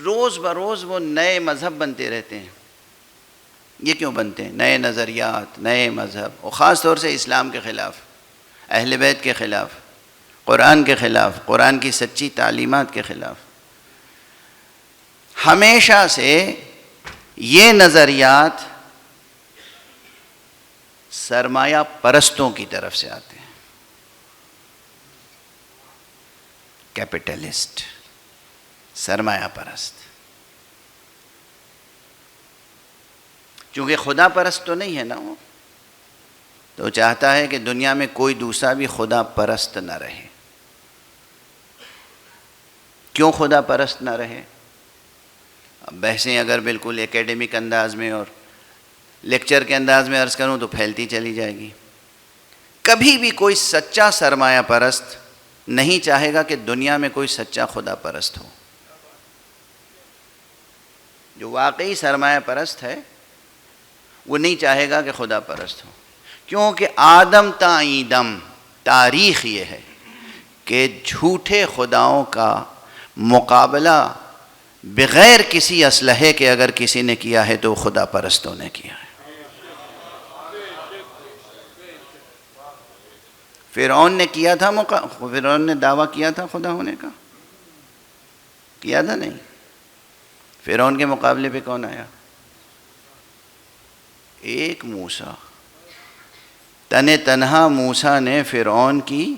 Speaker 1: روز بروز وہ نئے مذہب بنتے رہتے ہیں، یہ کیوں بنتے ہیں؟ نئے نظریات، نئے مذہب، اور خاص طور سے اسلام کے خلاف، اہل بیت کے خلاف، قرآن کے خلاف، قرآن کی سچی تعلیمات کے خلاف. ہمیشہ سے یہ نظریات سرمایہ پرستوں کی طرف سے آتے ہیں. کیپٹلسٹ، سرمایہ پرست. چونکہ خدا پرست تو نہیں ہے نا وہ، تو چاہتا ہے کہ دنیا میں کوئی دوسرا بھی خدا پرست نہ رہے. کیوں خدا پرست نہ رہے؟ اب بحثیں اگر بالکل ایکیڈمک انداز میں اور لیکچر کے انداز میں عرض کروں تو پھیلتی چلی جائے گی. کبھی بھی کوئی سچا سرمایہ پرست نہیں چاہے گا کہ دنیا میں کوئی سچا خدا پرست ہو. جو واقعی سرمایہ پرست ہے وہ نہیں چاہے گا کہ خدا پرست ہو. کیونکہ آدم تا ایدم تاریخ یہ ہے کہ جھوٹے خداؤں کا مقابلہ بغیر کسی اسلحے کے اگر کسی نے کیا ہے تو خدا پرستوں نے کیا ہے۔ فرعون نے کیا تھا فرعون نے دعویٰ کیا تھا خدا ہونے کا؟ کیا تھا نہیں؟ فرعون کے مقابلے پہ کون آیا؟ ایک موسیٰ، تنہا موسیٰ نے فرعون کی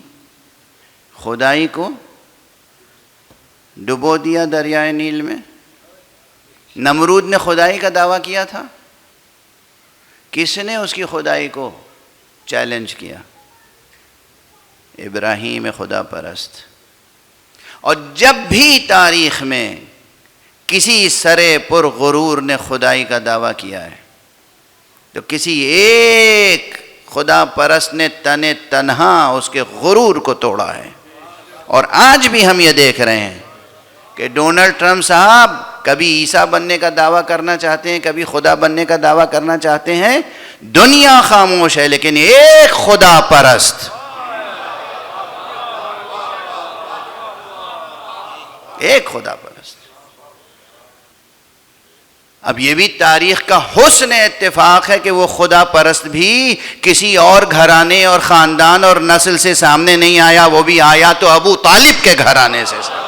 Speaker 1: خدائی کو ڈبو دیا دریائے نیل میں۔ نمرود نے خدائی کا دعویٰ کیا تھا، کس نے اس کی خدائی کو چیلنج کیا؟ ابراہیم خدا پرست۔ اور جب بھی تاریخ میں کسی سرے پر غرور نے خدائی کا دعویٰ کیا ہے تو کسی ایک خدا پرست نے تنہا اس کے غرور کو توڑا ہے۔ اور آج بھی ہم یہ دیکھ رہے ہیں کہ ڈونلڈ ٹرمپ صاحب کبھی عیسیٰ بننے کا دعویٰ کرنا چاہتے ہیں، کبھی خدا بننے کا دعویٰ کرنا چاہتے ہیں، دنیا خاموش ہے، لیکن ایک خدا پرست، ایک خدا پرست۔ اب یہ بھی تاریخ کا حسن اتفاق ہے کہ وہ خدا پرست بھی کسی اور گھرانے اور خاندان اور نسل سے سامنے نہیں آیا، وہ بھی آیا تو ابو طالب کے گھرانے سے سامنے۔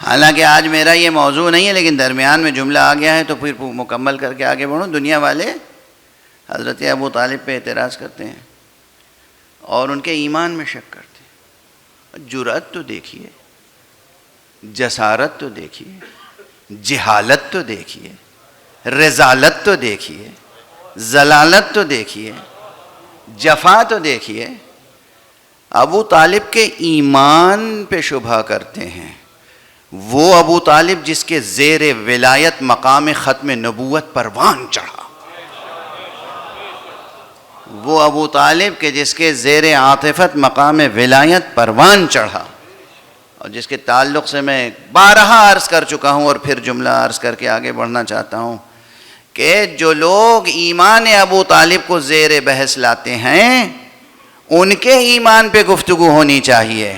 Speaker 1: حالانکہ آج میرا یہ موضوع نہیں ہے، لیکن درمیان میں جملہ آ گیا ہے تو پھر مکمل کر کے آگے بڑھوں۔ دنیا والے حضرت ابو طالب پہ اعتراض کرتے ہیں اور ان کے ایمان میں شک کرتے ہیں۔ جرأت تو دیکھیے، جسارت تو دیکھیے، جہالت تو دیکھیے، رذالت تو دیکھیے، ضلالت تو دیکھیے، جفا تو دیکھیے۔ ابو طالب کے ایمان پہ شبہ کرتے ہیں۔ وہ ابو طالب جس کے زیر ولایت مقام ختم نبوت پروان چڑھا، وہ ابو طالب کے جس کے زیر عاطفت مقام ولایت پروان چڑھا، اور جس کے تعلق سے میں بارہا عرض کر چکا ہوں اور پھر جملہ عرض کر کے آگے بڑھنا چاہتا ہوں کہ جو لوگ ایمان ابو طالب کو زیر بحث لاتے ہیں ان کے ایمان پہ گفتگو ہونی چاہیے۔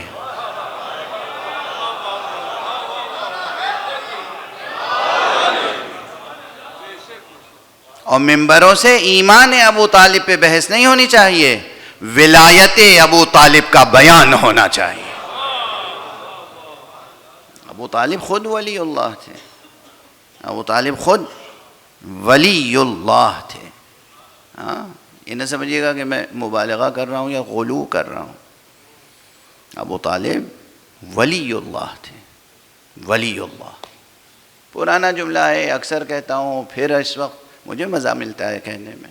Speaker 1: اور ممبروں سے ایمان ابو طالب پہ بحث نہیں ہونی چاہیے، ولایت ابو طالب کا بیان ہونا چاہیے۔ ابو طالب خود ولی اللہ تھے، ابو طالب خود ولی اللہ تھے۔ یہ نہ سمجھیے گا کہ میں مبالغہ کر رہا ہوں یا غلو کر رہا ہوں۔ ابو طالب ولی اللہ تھے، ولی اللہ۔ پرانا جملہ ہے، اکثر کہتا ہوں، پھر اس وقت مجھے مزہ ملتا ہے کہنے میں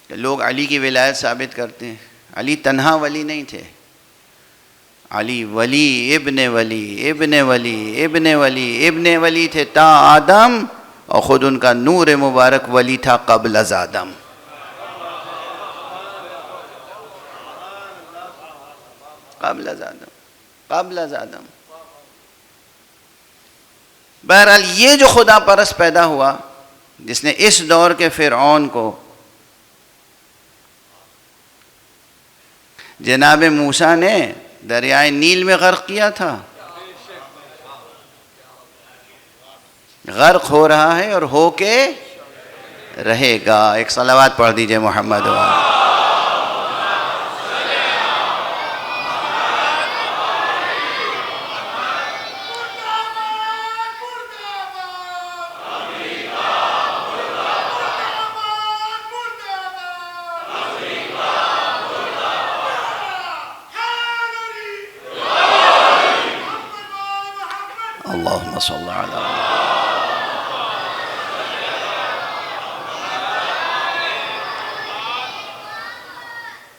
Speaker 1: کہ لوگ علی کی ولایت ثابت کرتے ہیں۔ علی تنہا ولی نہیں تھے، علی ولی ابن ولی ابن ولی ابن ولی ابن ولی تھے تا آدم، اور خود ان کا نور مبارک ولی تھا قبل از آدم۔ قبل از آدم، قبل از آدم۔ بہرحال یہ جو خدا پرست پیدا ہوا جس نے اس دور کے فرعون کو جناب موسیٰ نے دریائے نیل میں غرق کیا تھا، غرق ہو رہا ہے اور ہو کے رہے گا۔ ایک صلوات پڑھ دیجئے محمد وآلہ۔ اللہم صلی علی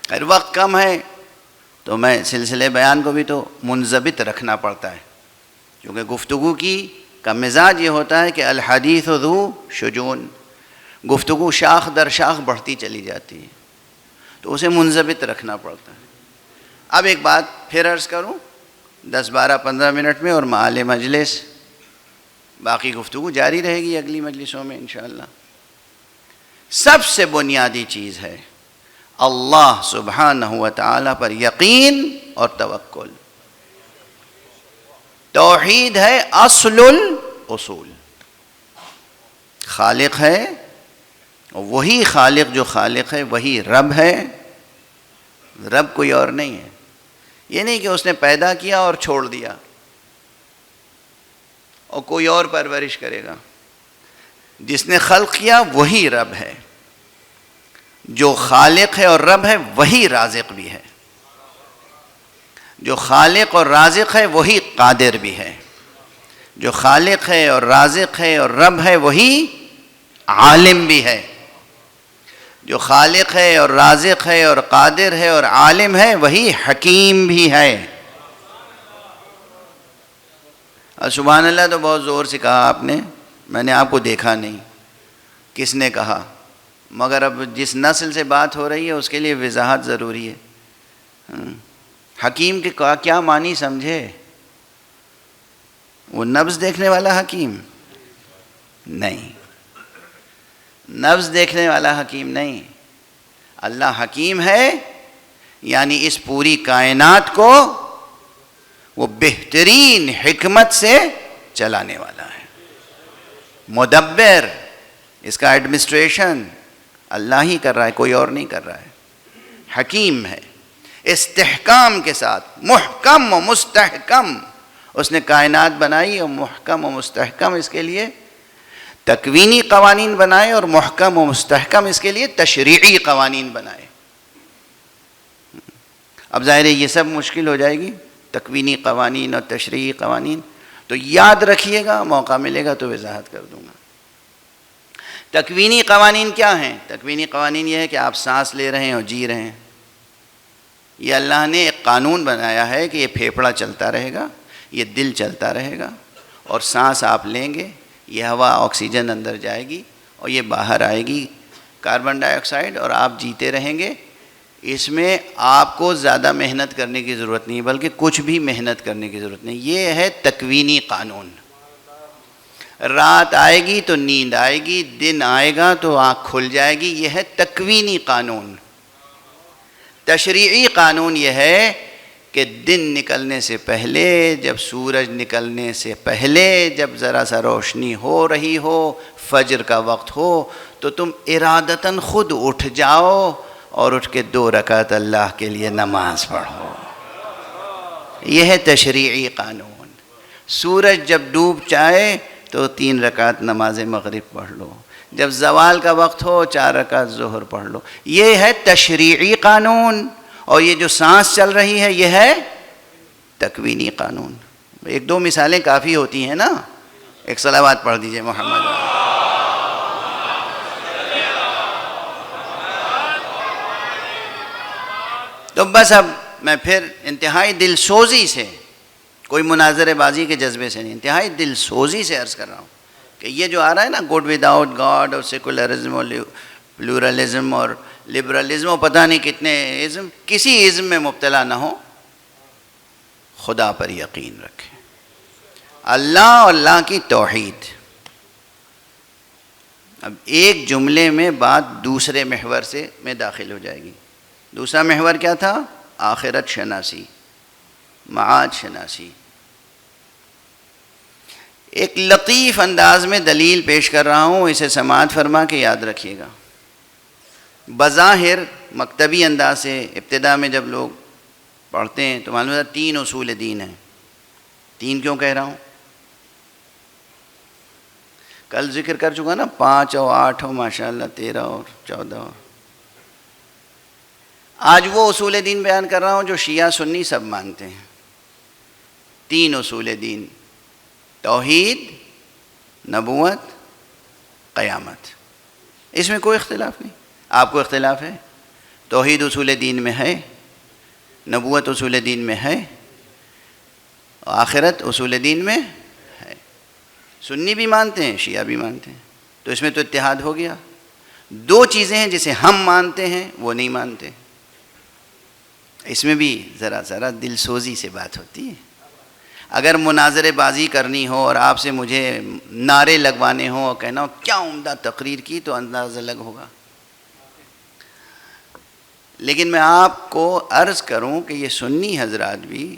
Speaker 1: خیر، وقت کم ہے تو میں سلسلے بیان کو بھی تو منضبط رکھنا پڑتا ہے، کیونکہ گفتگو کا مزاج یہ ہوتا ہے کہ الحدیث ذو شجون، گفتگو شاخ در شاخ بڑھتی چلی جاتی ہے، تو اسے منضبط رکھنا پڑتا ہے۔ اب ایک بات پھر عرض کروں 10-12-15 منٹ میں، اور معال مجلس باقی گفتگو جاری رہے گی اگلی مجلسوں میں انشاءاللہ۔ سب سے بنیادی چیز ہے اللہ سبحانہ و تعالی پر یقین اور توکل۔ توحید ہے اصل الاصول، خالق ہے، اور وہی خالق جو خالق ہے وہی رب ہے، رب کوئی اور نہیں ہے۔ یہ نہیں کہ اس نے پیدا کیا اور چھوڑ دیا اور کوئی اور پرورش کرے گا، جس نے خلق کیا وہی رب ہے، جو خالق ہے اور رب ہے وہی رازق بھی ہے، جو خالق اور رازق ہے وہی قادر بھی ہے، جو خالق ہے اور رازق ہے اور رب ہے وہی عالم بھی ہے، جو خالق ہے اور رازق ہے اور قادر ہے اور عالم ہے وہی حکیم بھی ہے۔ سبحان اللہ تو بہت زور سے کہا آپ نے، میں نے آپ کو دیکھا نہیں کس نے کہا، مگر اب جس نسل سے بات ہو رہی ہے اس کے لیے وضاحت ضروری ہے۔ حکیم کے کیا معنی سمجھے؟ وہ نبض دیکھنے والا حکیم نہیں، نبض دیکھنے والا حکیم نہیں، اللہ حکیم ہے، یعنی اس پوری کائنات کو وہ بہترین حکمت سے چلانے والا ہے، مدبر، اس کا ایڈمنسٹریشن اللہ ہی کر رہا ہے، کوئی اور نہیں کر رہا ہے، حکیم ہے، استحکام کے ساتھ، محکم و مستحکم اس نے کائنات بنائی، اور محکم و مستحکم اس کے لیے تکوینی قوانین بنائے، اور محکم و مستحکم اس کے لیے تشریعی قوانین بنائے۔ اب ظاہر ہے یہ سب مشکل ہو جائے گی، تکوینی قوانین اور تشریعی قوانین، تو یاد رکھیے گا، موقع ملے گا تو وضاحت کر دوں گا۔ تکوینی قوانین کیا ہیں؟ تکوینی قوانین یہ ہے کہ آپ سانس لے رہے ہیں اور جی رہے ہیں، یہ اللہ نے ایک قانون بنایا ہے کہ یہ پھیپھڑا چلتا رہے گا، یہ دل چلتا رہے گا، اور سانس آپ لیں گے، یہ ہوا آکسیجن اندر جائے گی اور یہ باہر آئے گی کاربن ڈائی آکسائڈ، اور آپ جیتے رہیں گے۔ اس میں آپ کو زیادہ محنت کرنے کی ضرورت نہیں، بلکہ کچھ بھی محنت کرنے کی ضرورت نہیں، یہ ہے تکوینی قانون۔ رات آئے گی تو نیند آئے گی، دن آئے گا تو آنکھ کھل جائے گی، یہ ہے تکوینی قانون۔ تشریعی قانون یہ ہے کہ دن نکلنے سے پہلے، جب سورج نکلنے سے پہلے، جب ذرا سا روشنی ہو رہی ہو، فجر کا وقت ہو، تو تم ارادتاً خود اٹھ جاؤ اور اٹھ کے 2 رکعت اللہ کے لیے نماز پڑھو، یہ ہے تشریعی قانون۔ سورج جب ڈوب جائے تو 3 رکعت نماز مغرب پڑھ لو، جب زوال کا وقت ہو 4 رکعت ظہر پڑھ لو، یہ ہے تشریعی قانون۔ اور یہ جو سانس چل رہی ہے یہ ہے تکوینی قانون۔ 1-2 مثالیں کافی ہوتی ہیں نا، ایک صلوات پڑھ دیجئے محمد۔ تو بس اب میں پھر انتہائی دل سوزی سے، کوئی مناظرے بازی کے جذبے سے نہیں، انتہائی دل سوزی سے عرض کر رہا ہوں کہ یہ جو آ رہا ہے نا گڈ وداؤٹ گاڈ اور سیکولرزم اور پلورلزم اور لبرلزم اور پتہ نہیں کتنے ازم، کسی ازم میں مبتلا نہ ہو، خدا پر یقین رکھیں، اللہ اور اللہ کی توحید۔ اب ایک جملے میں بات دوسرے محور سے میں داخل ہو جائے گی۔ دوسرا محور کیا تھا؟ آخرت شناسی، معاد شناسی۔ ایک لطیف انداز میں دلیل پیش کر رہا ہوں، اسے سماعت فرما کے یاد رکھیے گا۔ بظاہر مکتبی انداز سے ابتدا میں جب لوگ پڑھتے ہیں تو معلوم ہے 3 اصول دین ہیں۔ 3 کیوں کہہ رہا ہوں؟ کل ذکر کر چکا نا، 5 اور 8 اور ماشاءاللہ 13 اور 14 اور آج وہ اصول دین بیان کر رہا ہوں جو شیعہ سنی سب مانتے ہیں۔ 3 اصول دین: توحید، نبوت، قیامت۔ اس میں کوئی اختلاف نہیں۔ آپ کو اختلاف ہے؟ توحید اصول دین میں ہے، نبوت اصول دین میں ہے، آخرت اصول دین میں ہے. سنی بھی مانتے ہیں، شیعہ بھی مانتے ہیں، تو اس میں تو اتحاد ہو گیا. دو چیزیں ہیں جسے ہم مانتے ہیں وہ نہیں مانتے. اس میں بھی ذرا دل سوزی سے بات ہوتی ہے. اگر مناظرے بازی کرنی ہو اور آپ سے مجھے نعرے لگوانے ہوں اور کہنا ہو کیا عمدہ تقریر کی، تو انداز الگ ہوگا. لیکن میں آپ کو عرض کروں کہ یہ سنی حضرات بھی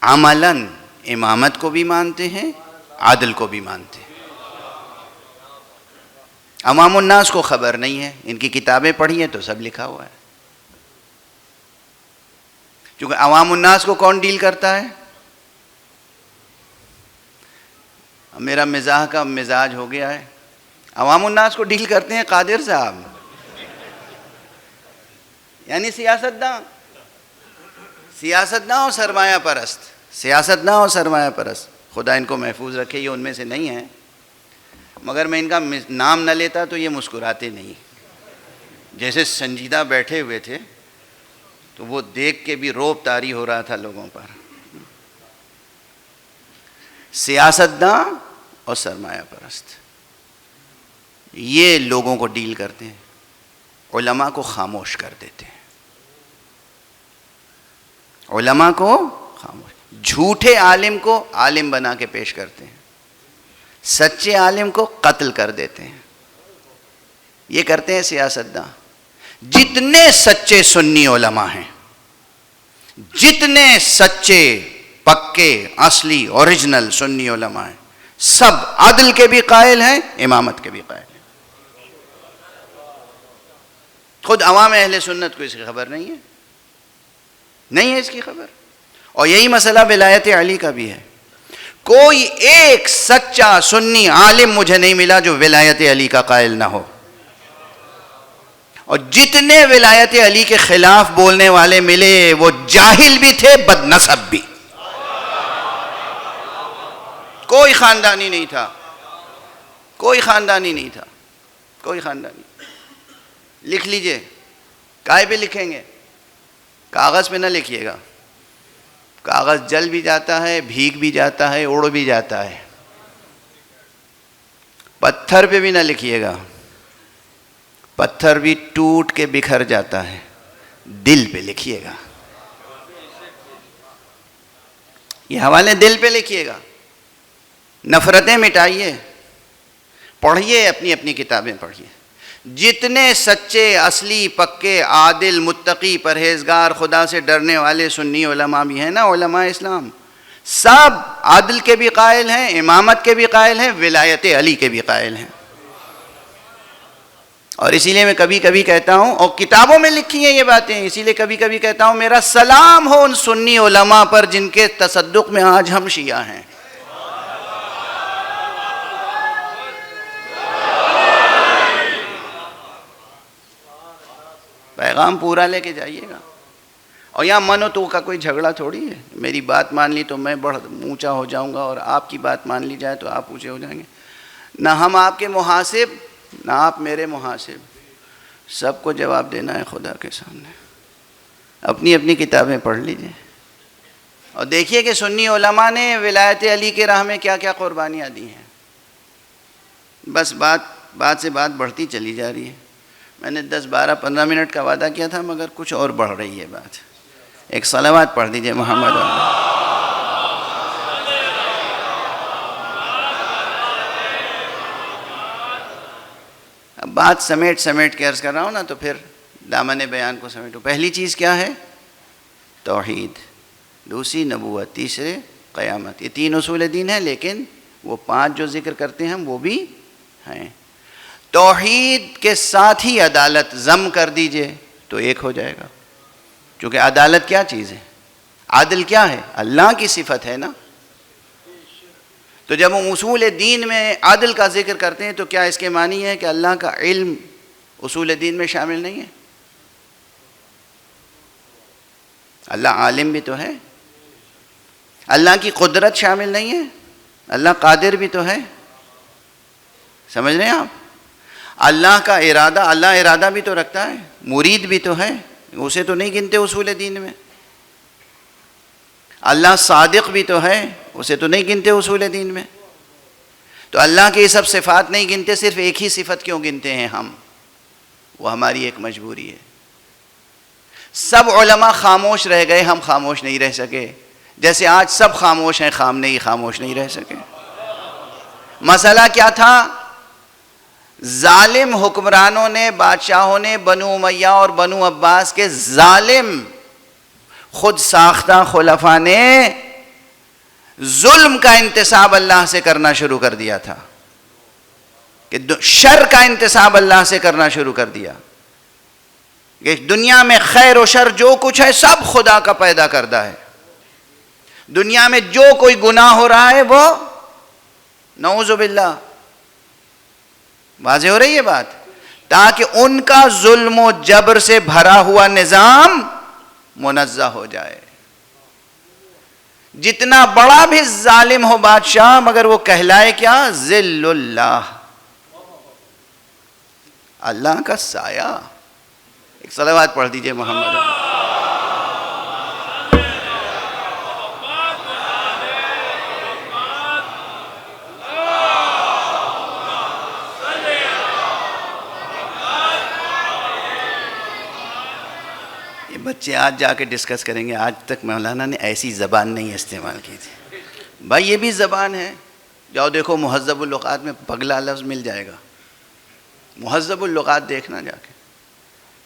Speaker 1: عملاً امامت کو بھی مانتے ہیں، عادل کو بھی مانتے ہیں. عوام الناس کو خبر نہیں ہے، ان کی کتابیں پڑھی ہیں تو سب لکھا ہوا ہے. کیونکہ عوام الناس کو کون ڈیل کرتا ہے؟ میرا مزاح کا مزاج ہو گیا ہے. عوام الناس کو ڈیل کرتے ہیں قادر صاحب، یعنی سیاستداں اور سرمایہ پرست. سیاستداں اور سرمایہ پرست، خدا ان کو محفوظ رکھے، یہ ان میں سے نہیں ہیں. مگر میں ان کا نام نہ لیتا تو یہ مسکراتے نہیں. جیسے سنجیدہ بیٹھے ہوئے تھے تو وہ دیکھ کے بھی رعب طاری ہو رہا تھا لوگوں پر. سیاستداں اور سرمایہ پرست یہ لوگوں کو ڈیل کرتے ہیں، علماء کو خاموش کر دیتے ہیں. علماء کو خاموش، جھوٹے عالم کو عالم بنا کے پیش کرتے ہیں، سچے عالم کو قتل کر دیتے ہیں. یہ کرتے ہیں سیاستداں. جتنے سچے سنی علماء ہیں، جتنے سچے پکے اصلی اوریجنل سنی علماء ہیں، سب عدل کے بھی قائل ہیں، امامت کے بھی قائل ہیں. خود عوام اہل سنت کو اس کی خبر نہیں ہے، نہیں ہے اس کی خبر. اور یہی مسئلہ ولایت علی کا بھی ہے. کوئی ایک سچا سنی عالم مجھے نہیں ملا جو ولایت علی کا قائل نہ ہو. اور جتنے ولایت علی کے خلاف بولنے والے ملے وہ جاہل بھی تھے، بد نسب بھی. کوئی خاندانی نہیں تھا، کوئی خاندانی نہیں تھا، کوئی خاندانی. لکھ لیجئے. کائے پہ لکھیں گے؟ کاغذ پہ نہ لکھیے گا. کاغذ جل بھی جاتا ہے، بھیگ بھی جاتا ہے، اڑ بھی جاتا ہے. پتھر پہ بھی نہ لکھیے گا، پتھر بھی ٹوٹ کے بکھر جاتا ہے. دل پہ لکھیے گا. یہ حوالے دل پہ لکھیے گا. نفرتیں مٹائیے، پڑھیے، اپنی اپنی کتابیں پڑھیے. جتنے سچے اصلی پکے عادل متقی پرہیزگار خدا سے ڈرنے والے سنی علماء بھی ہیں نا، علماء اسلام، سب عادل کے بھی قائل ہیں، امامت کے بھی قائل ہیں، ولایت علی کے بھی قائل ہیں. اور اسی لیے میں کبھی کبھی کہتا ہوں، اور کتابوں میں لکھی ہیں یہ باتیں، اسی لیے کبھی کبھی کہتا ہوں میرا سلام ہو ان سنی علماء پر جن کے تصدق میں آج ہم شیعہ ہیں. پیغام پورا لے کے جائیے گا. اور یہاں من و تو کا کوئی جھگڑا تھوڑی ہے. میری بات مان لی تو میں اونچا ہو جاؤں گا، اور آپ کی بات مان لی جائے تو آپ اونچے ہو جائیں گے. نہ ہم آپ کے محاسب، نہ آپ میرے محاسب. سب کو جواب دینا ہے خدا کے سامنے. اپنی اپنی کتابیں پڑھ لیجئے اور دیکھیے کہ سنی علماء نے ولایت علی کے راہ میں کیا کیا قربانیاں دی ہیں. بس بات سے بات بڑھتی چلی جا رہی ہے. میں نے 10 12 15 منٹ کا وعدہ کیا تھا، مگر کچھ اور بڑھ رہی ہے بات. ایک صلوات پڑھ دیجئے محمد. اب بات سمیٹ کے عرض کر رہا ہوں نا، تو پھر دامن بیان کو سمیٹو. پہلی چیز کیا ہے؟ توحید. دوسری نبوت. تیسرے قیامت. یہ 3 اصول دین ہیں، لیکن وہ 5 جو ذکر کرتے ہیں وہ بھی ہیں. توحید کے ساتھ ہی عدالت ضم کر دیجئے تو ایک ہو جائے گا. کیونکہ عدالت کیا چیز ہے؟ عادل کیا ہے؟ اللہ کی صفت ہے نا. تو جب ہم اصول دین میں عادل کا ذکر کرتے ہیں تو کیا اس کے معنی ہے کہ اللہ کا علم اصول دین میں شامل نہیں ہے؟ اللہ عالم بھی تو ہے. اللہ کی قدرت شامل نہیں ہے؟ اللہ قادر بھی تو ہے. سمجھ رہے ہیں آپ؟ اللہ کا ارادہ، اللہ ارادہ بھی تو رکھتا ہے، مرید بھی تو ہے. اسے تو نہیں گنتے اصول دین میں. اللہ صادق بھی تو ہے, اسے تو نہیں گنتے اصول دین میں. تو اللہ کے یہ سب صفات نہیں گنتے, صرف ایک ہی صفت کیوں گنتے ہیں ہم؟ وہ ہماری ایک مجبوری ہے. سب علماء خاموش رہ گئے, ہم خاموش نہیں رہ سکے. جیسے آج سب خاموش ہیں, خاموش نہیں رہ سکے. مسئلہ کیا تھا؟ ظالم حکمرانوں نے, بادشاہوں نے, بنو امیہ اور بنو عباس کے ظالم خود ساختہ خلفاء نے ظلم کا انتساب اللہ سے کرنا شروع کر دیا تھا, کہ شر کا انتساب اللہ سے کرنا شروع کر دیا, کہ دنیا میں خیر و شر جو کچھ ہے سب خدا کا پیدا کردہ ہے. دنیا میں جو کوئی گناہ ہو رہا ہے وہ نعوذ باللہ. واضح ہو رہی ہے بات؟ تاکہ ان کا ظلم و جبر سے بھرا ہوا نظام منزہ ہو جائے. جتنا بڑا بھی ظالم ہو بادشاہ, مگر وہ کہلائے کیا؟ ذل اللہ, اللہ کا سایہ. ایک صلوات پڑھ دیجئے محمد. یہ بچے آج جا کے ڈسکس کریں گے, آج تک مولانا نے ایسی زبان نہیں استعمال کی تھی. بھائی یہ بھی زبان ہے. جاؤ دیکھو مہذب اللغات میں پگلا لفظ مل جائے گا. مہذب اللغات دیکھنا جا کے,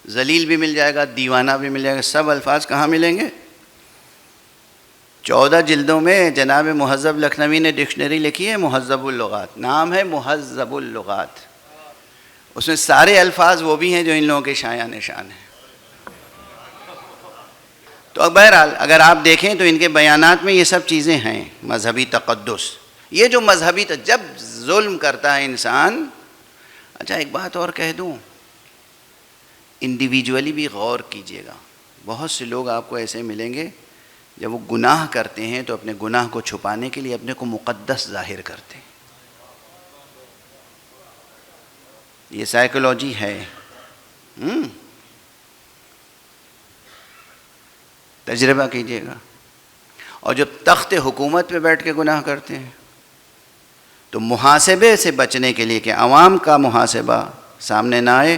Speaker 1: ذلیل بھی مل جائے گا, دیوانہ بھی مل جائے گا. سب الفاظ کہاں ملیں گے؟ 14 جلدوں میں جناب مہذب لکھنوی نے ڈکشنری لکھی ہے, مہذب اللغات, نام ہے مہذب اللغات. اس میں سارے الفاظ وہ بھی ہیں جو ان لوگوں کے شایان نشان ہیں. تو بہرحال اگر آپ دیکھیں تو ان کے بیانات میں یہ سب چیزیں ہیں. مذہبی تقدس, یہ جو مذہبی جب ظلم کرتا ہے انسان. اچھا ایک بات اور کہہ دوں, انڈیویجولی بھی غور کیجئے گا. بہت سے لوگ آپ کو ایسے ملیں گے جب وہ گناہ کرتے ہیں تو اپنے گناہ کو چھپانے کے لیے اپنے کو مقدس ظاہر کرتے ہیں. یہ سائیکولوجی ہے. تجربہ کیجئے گا. اور جب تخت حکومت پہ بیٹھ کے گناہ کرتے ہیں تو محاسبے سے بچنے کے لیے کہ عوام کا محاسبہ سامنے نہ آئے,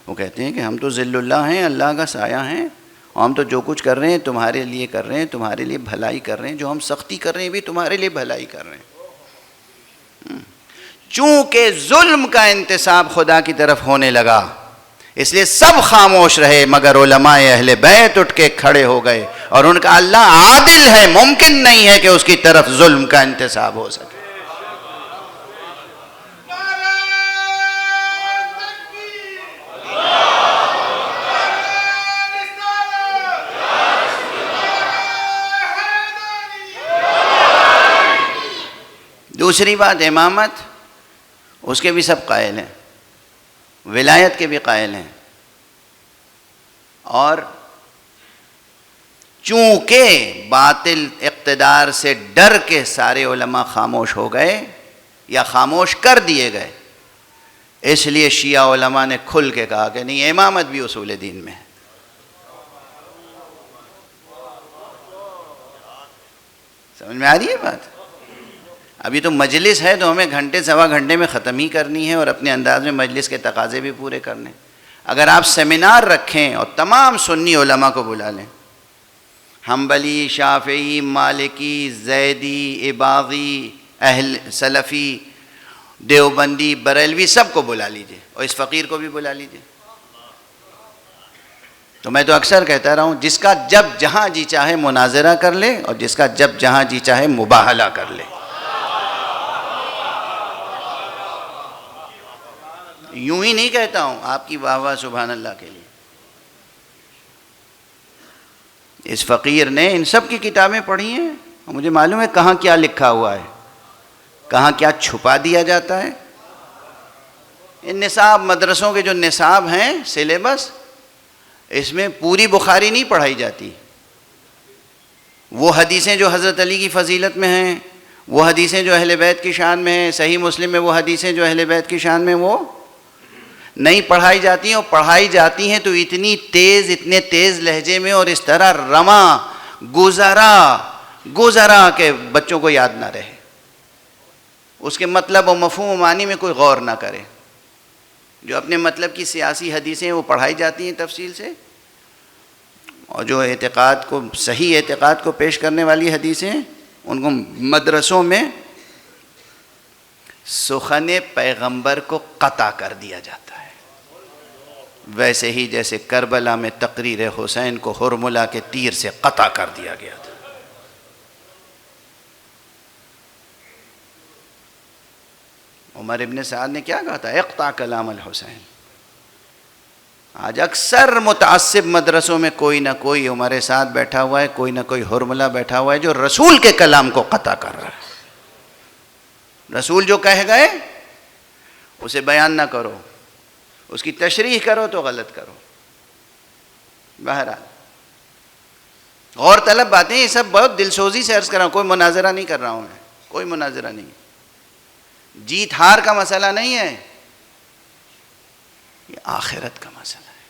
Speaker 1: وہ کہتے ہیں کہ ہم تو ذل اللہ ہیں, اللہ کا سایہ ہیں, اور ہم تو جو کچھ کر رہے ہیں تمہارے لیے کر رہے ہیں, تمہارے لیے بھلائی کر رہے ہیں. جو ہم سختی کر رہے ہیں بھی تمہارے لیے بھلائی کر رہے ہیں. چونکہ ظلم کا انتساب خدا کی طرف ہونے لگا, اس لیے سب خاموش رہے, مگر علماء اہل بیت اٹھ کے کھڑے ہو گئے. اور ان کا اللہ عادل ہے, ممکن نہیں ہے کہ اس کی طرف ظلم کا انتساب ہو سکے. دوسری بات, امامت, اس کے بھی سب قائل ہیں, ولایت کے بھی قائل ہیں. اور چونکہ باطل اقتدار سے ڈر کے سارے علماء خاموش ہو گئے یا خاموش کر دیے گئے, اس لیے شیعہ علماء نے کھل کے کہا کہ نہیں, امامت بھی اصول دین میں ہے. سمجھ میں آ رہی ہے بات؟ ابھی تو مجلس ہے تو ہمیں گھنٹے سوا گھنٹے میں ختم ہی کرنی ہے, اور اپنے انداز میں مجلس کے تقاضے بھی پورے کرنے. اگر آپ سیمینار رکھیں اور تمام سنی علماء کو بلا لیں, حنبلی, شافعی, مالکی, زیدی, اباضی, اہل سلفی, دیوبندی, بریلوی, سب کو بلا لیجئے, اور اس فقیر کو بھی بلا لیجئے. تو میں تو اکثر کہتا رہا ہوں, جس کا جب جہاں جی چاہے مناظرہ کر لے, اور جس کا جب جہاں جی چاہے مباہلہ کر لے. یوں ہی نہیں کہتا ہوں, آپ کی واہ واہ سبحان اللہ کے لیے. اس فقیر نے ان سب کی کتابیں پڑھی ہیں, اور مجھے معلوم ہے کہاں کیا لکھا ہوا ہے, کہاں کیا چھپا دیا جاتا ہے. ان نصاب مدرسوں کے جو نصاب ہیں سلیبس, اس میں پوری بخاری نہیں پڑھائی جاتی. وہ حدیثیں جو حضرت علی کی فضیلت میں ہیں, وہ حدیثیں جو اہل بیت کی شان میں ہیں, صحیح مسلم میں وہ حدیثیں جو اہل بیت کی شان میں, وہ نہیں پڑھائی جاتی ہیں، اور پڑھائی جاتی ہیں تو اتنی تیز، اتنے تیز لہجے میں اور اس طرح رواں گزرا کہ بچوں کو یاد نہ رہے، اس کے مطلب و مفہوم و معنی میں کوئی غور نہ کرے. جو اپنے مطلب کی سیاسی حدیثیں وہ پڑھائی جاتی ہیں تفصیل سے، اور جو اعتقاد کو، صحیح اعتقاد کو پیش کرنے والی حدیثیں، ان کو مدرسوں میں سخن پیغمبر کو قطع کر دیا جاتا ہے، ویسے ہی جیسے کربلا میں تقریر حسین کو ہرملہ کے تیر سے قطع کر دیا گیا تھا. عمر ابن سعد نے کیا کہا تھا؟ اقطع کلام الحسین. آج اکثر متعصب مدرسوں میں کوئی نہ کوئی ہمارے ساتھ بیٹھا ہوا ہے، کوئی نہ کوئی ہرملہ بیٹھا ہوا ہے جو رسول کے کلام کو قطع کر رہا ہے. رسول جو کہہ گئے اسے بیان نہ کرو، اس کی تشریح کرو تو غلط کرو. بہرحال غور طلب باتیں، یہ سب بہت دل سوزی سے عرض کر رہا ہوں، کوئی مناظرہ نہیں کر رہا ہوں میں، کوئی مناظرہ نہیں. جیت ہار کا مسئلہ نہیں ہے، یہ آخرت کا مسئلہ ہے.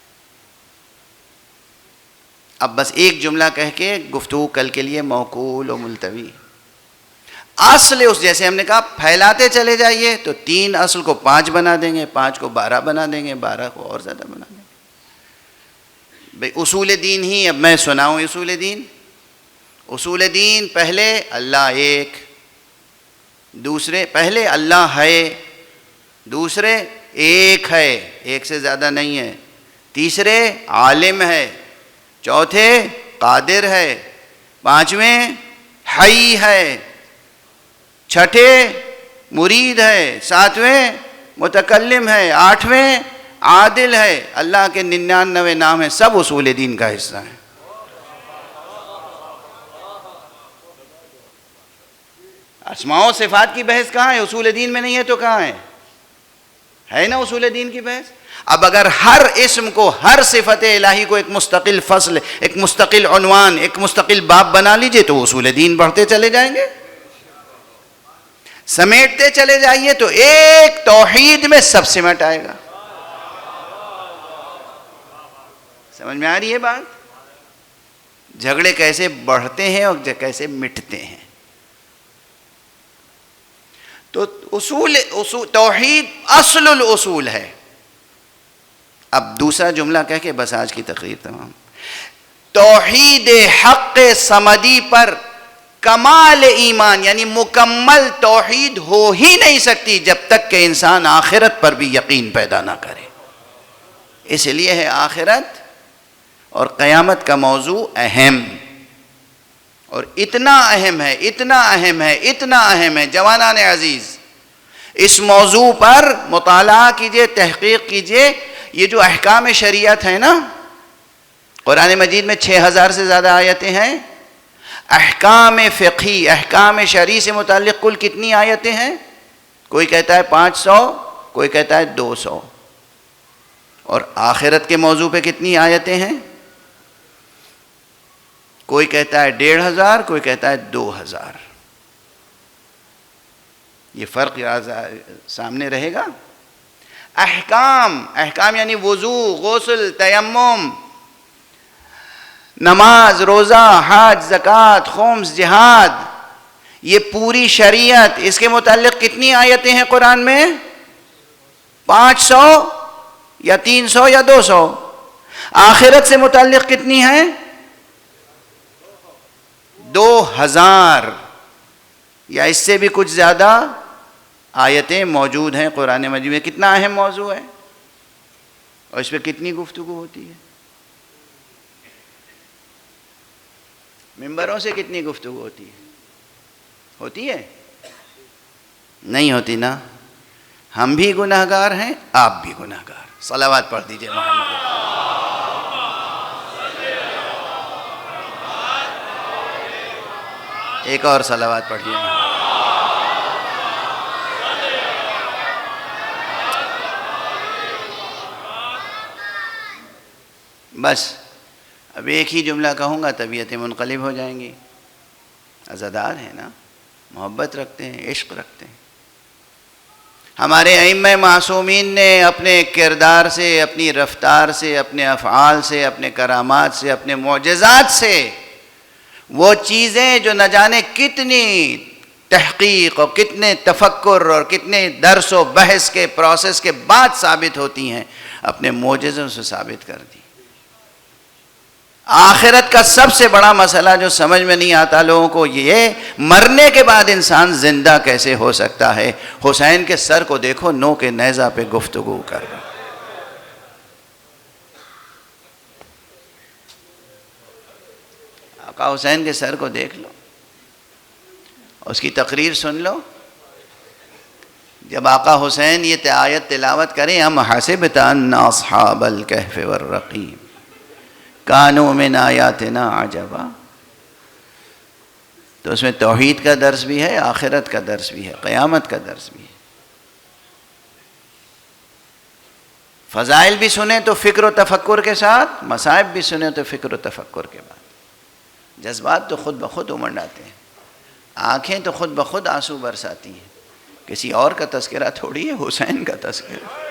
Speaker 1: اب بس ایک جملہ کہہ کے گفتگو کل کے لیے موقول و ملتوی. اصل اس، جیسے ہم نے کہا پھیلاتے چلے جائیے تو 3 اصل کو 5 بنا دیں گے، 5 کو 12 بنا دیں گے، 12 کو اور زیادہ بنا دیں گے. بھئی اصول دین ہی اب میں سناؤں. اصول دین پہلے اللہ ایک، دوسرے پہلے اللہ ہے، دوسرے ایک ہے، ایک سے زیادہ نہیں ہے، تیسرے عالم ہے، چوتھے قادر ہے، پانچویں حی ہے، چھٹے مرید ہے، ساتویں متکلم ہے، آٹھویں عادل ہے. اللہ کے 99 نام ہیں، سب اصول دین کا حصہ ہیں. اسماء و صفات کی بحث کہاں ہے؟ اصول دین میں نہیں ہے تو کہاں ہے نا اصول دین کی بحث. اب اگر ہر اسم کو، ہر صفت الہی کو ایک مستقل فصل، ایک مستقل عنوان، ایک مستقل باب بنا لیجئے تو اصول دین بڑھتے چلے جائیں گے. سمیٹتے چلے جائیے تو ایک توحید میں سب سمٹ آئے گا. سمجھ میں آ رہی ہے بات؟ جھگڑے کیسے بڑھتے ہیں اور کیسے مٹتے ہیں. تو اصول توحید اصل الاصول ہے. اب دوسرا جملہ کہہ کے بس آج کی تقریر تمام. توحید حق صمدی پر کمال ایمان، یعنی مکمل توحید ہو ہی نہیں سکتی جب تک کہ انسان آخرت پر بھی یقین پیدا نہ کرے. اس لیے ہے آخرت اور قیامت کا موضوع اہم، اور اتنا اہم ہے، اتنا اہم ہے، اتنا اہم ہے. جوانان عزیز، اس موضوع پر مطالعہ کیجئے، تحقیق کیجئے. یہ جو احکام شریعت ہیں نا، قرآن مجید میں 6000 سے زیادہ آیتیں ہیں. احکام فقہی، احکام شرعی سے متعلق کل کتنی آیتیں ہیں؟ کوئی کہتا ہے 500، کوئی کہتا ہے 200. اور آخرت کے موضوع پہ کتنی آیتیں ہیں؟ کوئی کہتا ہے 1500، کوئی کہتا ہے 2000. یہ فرق سامنے رہے گا. احکام یعنی وضو، غسل، تیمم، نماز، روزہ، حج، زکوٰۃ، خمس، جہاد، یہ پوری شریعت، اس کے متعلق کتنی آیتیں ہیں قرآن میں؟ 500 یا 300 یا 200. آخرت سے متعلق کتنی ہیں؟ 2000 یا اس سے بھی کچھ زیادہ آیتیں موجود ہیں قرآن مجید میں. کتنا اہم موضوع ہے اور اس پہ کتنی گفتگو ہوتی ہے. ممبروں سے کتنی گفتگو ہوتی ہے؟ ہوتی ہے؟ نہیں ہوتی نا. ہم بھی گناہگار ہیں، آپ بھی گناہگار. صلوات پڑھ دیجئے محمد. ایک اور صلوات پڑھیے. بس اب ایک ہی جملہ کہوں گا، طبیعتیں منقلب ہو جائیں گی. عزادار ہیں نا، محبت رکھتے ہیں، عشق رکھتے ہیں. ہمارے ائمہ معصومین نے اپنے کردار سے، اپنی رفتار سے، اپنے افعال سے، اپنے کرامات سے، اپنے معجزات سے وہ چیزیں جو نہ جانے کتنی تحقیق اور کتنے تفکر اور کتنے درس و بحث کے پروسیس کے بعد ثابت ہوتی ہیں، اپنے معجزوں سے ثابت کر دی۔ آخرت کا سب سے بڑا مسئلہ جو سمجھ میں نہیں آتا لوگوں کو، یہ مرنے کے بعد انسان زندہ کیسے ہو سکتا ہے۔ حسین کے سر کو دیکھو، نو کے نیزہ پہ گفتگو کر رہا۔ آقا حسین کے سر کو دیکھ لو، اس کی تقریر سن لو۔ جب آقا حسین یہ آیت تلاوت کریں، ام حسبت ان اصحاب الکہف والرقیم کانوا من آیاتنا عجبا، تو اس میں توحید کا درس بھی ہے، آخرت کا درس بھی ہے، قیامت کا درس بھی ہے۔ فضائل بھی سنیں تو فکر و تفکر کے ساتھ، مصائب بھی سنیں تو فکر و تفکر کے بعد۔ جذبات تو خود بخود امنڈ آتے ہیں، آنکھیں تو خود بخود آنسو برساتی ہیں۔ کسی اور کا تذکرہ تھوڑی ہے، حسین کا تذکرہ۔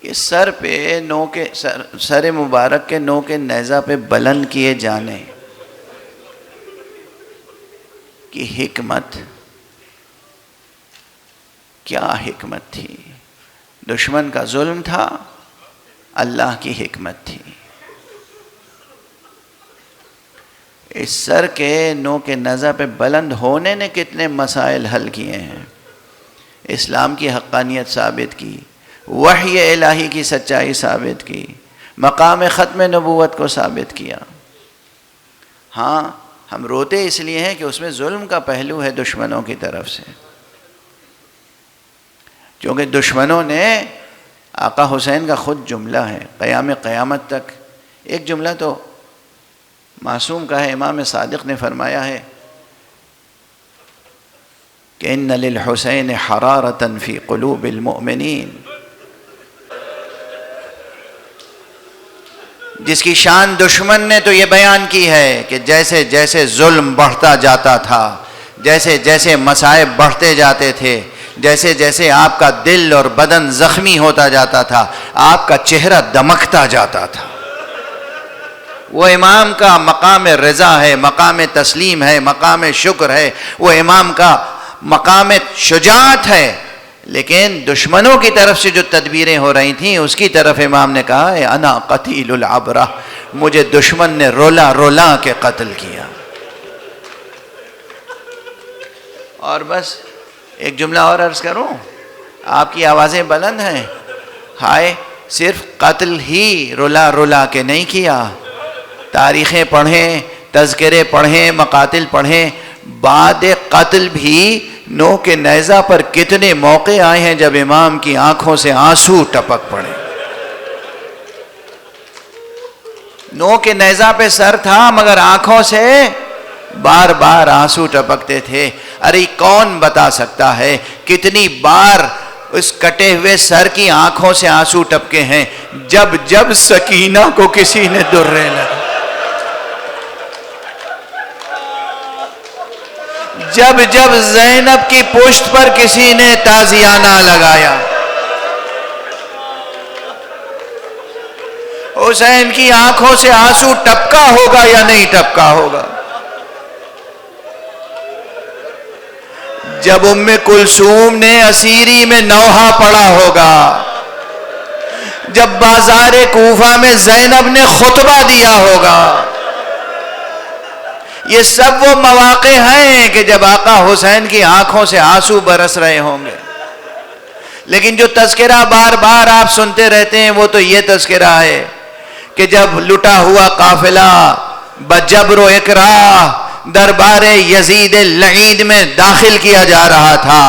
Speaker 1: یہ سر پہ نو کے سر مبارک کے نو کے نیزہ پہ بلند کیے جانے کی حکمت، کیا حکمت تھی؟ دشمن کا ظلم تھا، اللہ کی حکمت تھی۔ اس سر کے نو کے نیزہ پہ بلند ہونے نے کتنے مسائل حل کیے ہیں، اسلام کی حقانیت ثابت کی، وحی الہی کی سچائی ثابت کی، مقام ختم نبوت کو ثابت کیا۔ ہاں ہم روتے اس لیے ہیں کہ اس میں ظلم کا پہلو ہے دشمنوں کی طرف سے، کیونکہ دشمنوں نے، آقا حسین کا خود جملہ ہے قیامت تک، ایک جملہ تو معصوم کا ہے، امام صادق نے فرمایا ہے کہ ان للحسین حرارة فی قلوب المؤمنین، جس کی شان دشمن نے تو یہ بیان کی ہے کہ جیسے جیسے ظلم بڑھتا جاتا تھا، جیسے جیسے مصائب بڑھتے جاتے تھے، جیسے جیسے آپ کا دل اور بدن زخمی ہوتا جاتا تھا، آپ کا چہرہ دمکتا جاتا تھا۔ وہ امام کا مقام رضا ہے، مقام تسلیم ہے، مقام شکر ہے، وہ امام کا مقام شجاعت ہے، لیکن دشمنوں کی طرف سے جو تدبیریں ہو رہی تھیں اس کی طرف امام نے کہا ہے انا قتیل العبرہ، مجھے دشمن نے رولا رولا کے قتل کیا۔ اور بس ایک جملہ اور عرض کروں، آپ کی آوازیں بلند ہیں، ہائے صرف قتل ہی رولا رولا کے نہیں کیا، تاریخیں پڑھیں، تذکرے پڑھیں، مقاتل پڑھیں، بعد قتل بھی نو کے نیزہ پر کتنے موقع آئے ہیں جب امام کی آنکھوں سے آنسو ٹپک پڑے۔ نو کے نیزہ پہ سر تھا مگر آنکھوں سے بار بار آنسو ٹپکتے تھے۔ ارے کون بتا سکتا ہے کتنی بار اس کٹے ہوئے سر کی آنکھوں سے آنسو ٹپکے ہیں جب جب سکینہ کو کسی نے درے لگا، جب جب زینب کی پشت پر کسی نے تازیانہ لگایا۔ حسین کی آنکھوں سے آنسو ٹپکا ہوگا یا نہیں ٹپکا ہوگا؟ جب ام کلثوم نے اسیری میں نوحہ پڑھا ہوگا، جب بازار کوفہ میں زینب نے خطبہ دیا ہوگا، یہ سب وہ مواقع ہیں کہ جب آقا حسین کی آنکھوں سے آنسو برس رہے ہوں گے۔ لیکن جو تذکرہ بار بار آپ سنتے رہتے ہیں وہ تو یہ تذکرہ ہے کہ جب لٹا ہوا قافلہ بجبر و اکراہ دربار یزید اللعید میں داخل کیا جا رہا تھا،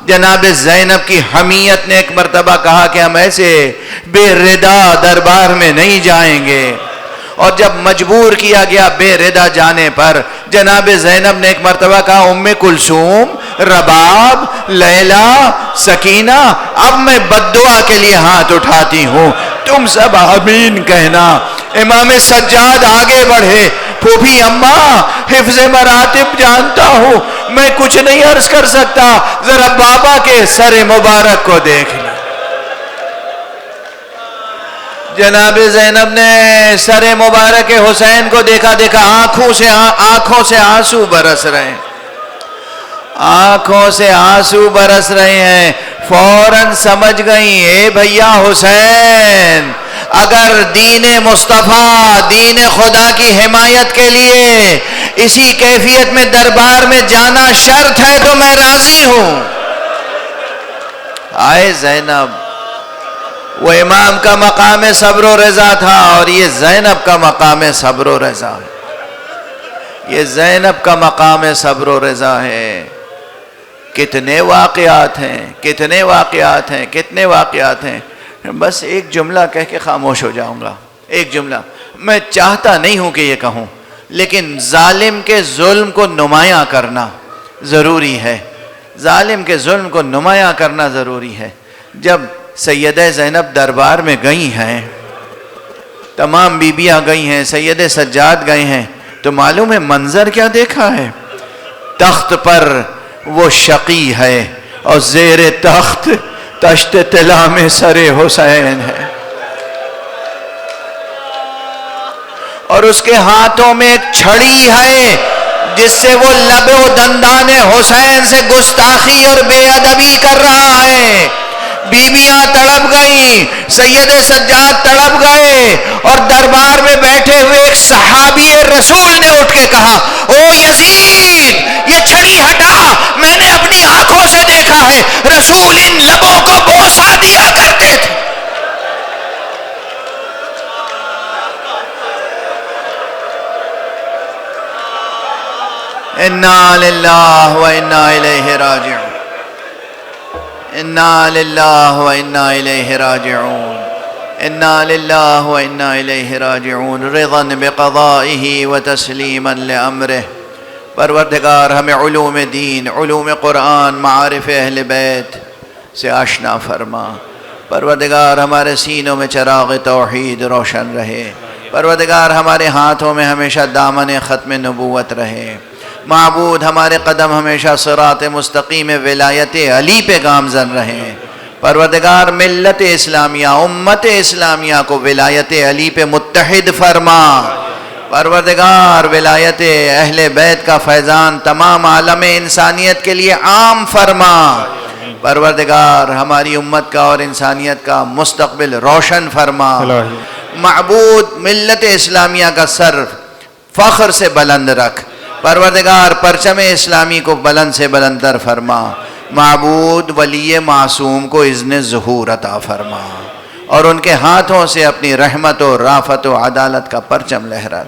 Speaker 1: جناب زینب کی حمیت نے ایک مرتبہ کہا کہ ہم ایسے بے ردا دربار میں نہیں جائیں گے، اور جب مجبور کیا گیا بے ردا جانے پر جناب زینب نے ایک مرتبہ کہا ام کلثوم، رباب، لیلا، سکینہ، اب میں بد دعا کے لیے ہاتھ اٹھاتی ہوں، تم سب آمین کہنا، امام سجاد آگے بڑھے، پھوپھی اماں حفظ مراتب جانتا ہوں، میں کچھ نہیں عرض کر سکتا، ذرا بابا کے سر مبارک کو دیکھ لیں۔ جناب زینب نے سر مبارک حسین کو دیکھا، آنکھوں سے آنسو برس رہے ہیں، آنکھوں سے آنسو برس رہے ہیں۔ فوراً سمجھ گئیں، اے بھیا حسین، اگر دین مصطفیٰ، دین خدا کی حمایت کے لیے اسی کیفیت میں دربار میں جانا شرط ہے تو میں راضی ہوں۔ آئے زینب، وہ امام کا مقام صبر و رضا تھا اور یہ زینب کا مقام صبر و رضا ہے، یہ زینب کا مقام صبر و رضا ہے۔ کتنے واقعات ہیں، کتنے واقعات ہیں، کتنے واقعات ہیں۔ بس ایک جملہ کہہ کے خاموش ہو جاؤں گا، ایک جملہ میں چاہتا نہیں ہوں کہ یہ کہوں، لیکن ظالم کے ظلم کو نمایاں کرنا ضروری ہے، ظالم کے ظلم کو نمایاں کرنا ضروری ہے۔ جب سیدہ زینب دربار میں گئی ہیں، تمام بیبیاں گئی ہیں، سید سجاد گئے ہیں، تو معلوم ہے منظر کیا دیکھا ہے؟ تخت پر وہ شقی ہے اور زیر تخت تشت طلا میں سر حسین ہے، اور اس کے ہاتھوں میں ایک چھڑی ہے جس سے وہ لب و دندان حسین سے گستاخی اور بے ادبی کر رہا ہے۔ بیویاں تڑپ گئیں، سید سجاد تڑپ گئے، اور دربار میں بیٹھے ہوئے ایک صحابی رسول نے اٹھ کے کہا، او یزید، یہ چھڑی ہٹا، میں نے اپنی آنکھوں سے دیکھا ہے رسول ان لبوں کو بوسہ دیا کرتے تھے۔ انا للہ و انا الیہ راجعون، انا للہ و انا الیہ راجعون، انا للہ و انا الیہ راجعون، رضا بقضائہ و تسلیما لامرہ۔ پروردگار ہمیں علوم دین، علوم قرآن، معارف اہل بیت سے آشنا فرما۔ پروردگار ہمارے سینوں میں چراغ توحید روشن رہے۔ پروردگار ہمارے ہاتھوں میں ہمیشہ دامن ختم نبوت رہے۔ معبود ہمارے قدم ہمیشہ صراط مستقیم ولایت علی پہ گامزن رہیں۔ پروردگار ملت اسلامیہ، امت اسلامیہ کو ولایت علی پہ متحد فرما۔ پروردگار ولایت اہل بیت کا فیضان تمام عالم انسانیت کے لیے عام فرما۔ پروردگار ہماری امت کا اور انسانیت کا مستقبل روشن فرما۔ معبود ملت اسلامیہ کا سر فخر سے بلند رکھ۔ پروردگار پرچم اسلامی کو بلند سے بلندر فرما۔ معبود ولی معصوم کو اذن ظہور عطا فرما، اور ان کے ہاتھوں سے اپنی رحمت و رافت و عدالت کا پرچم لہرا۔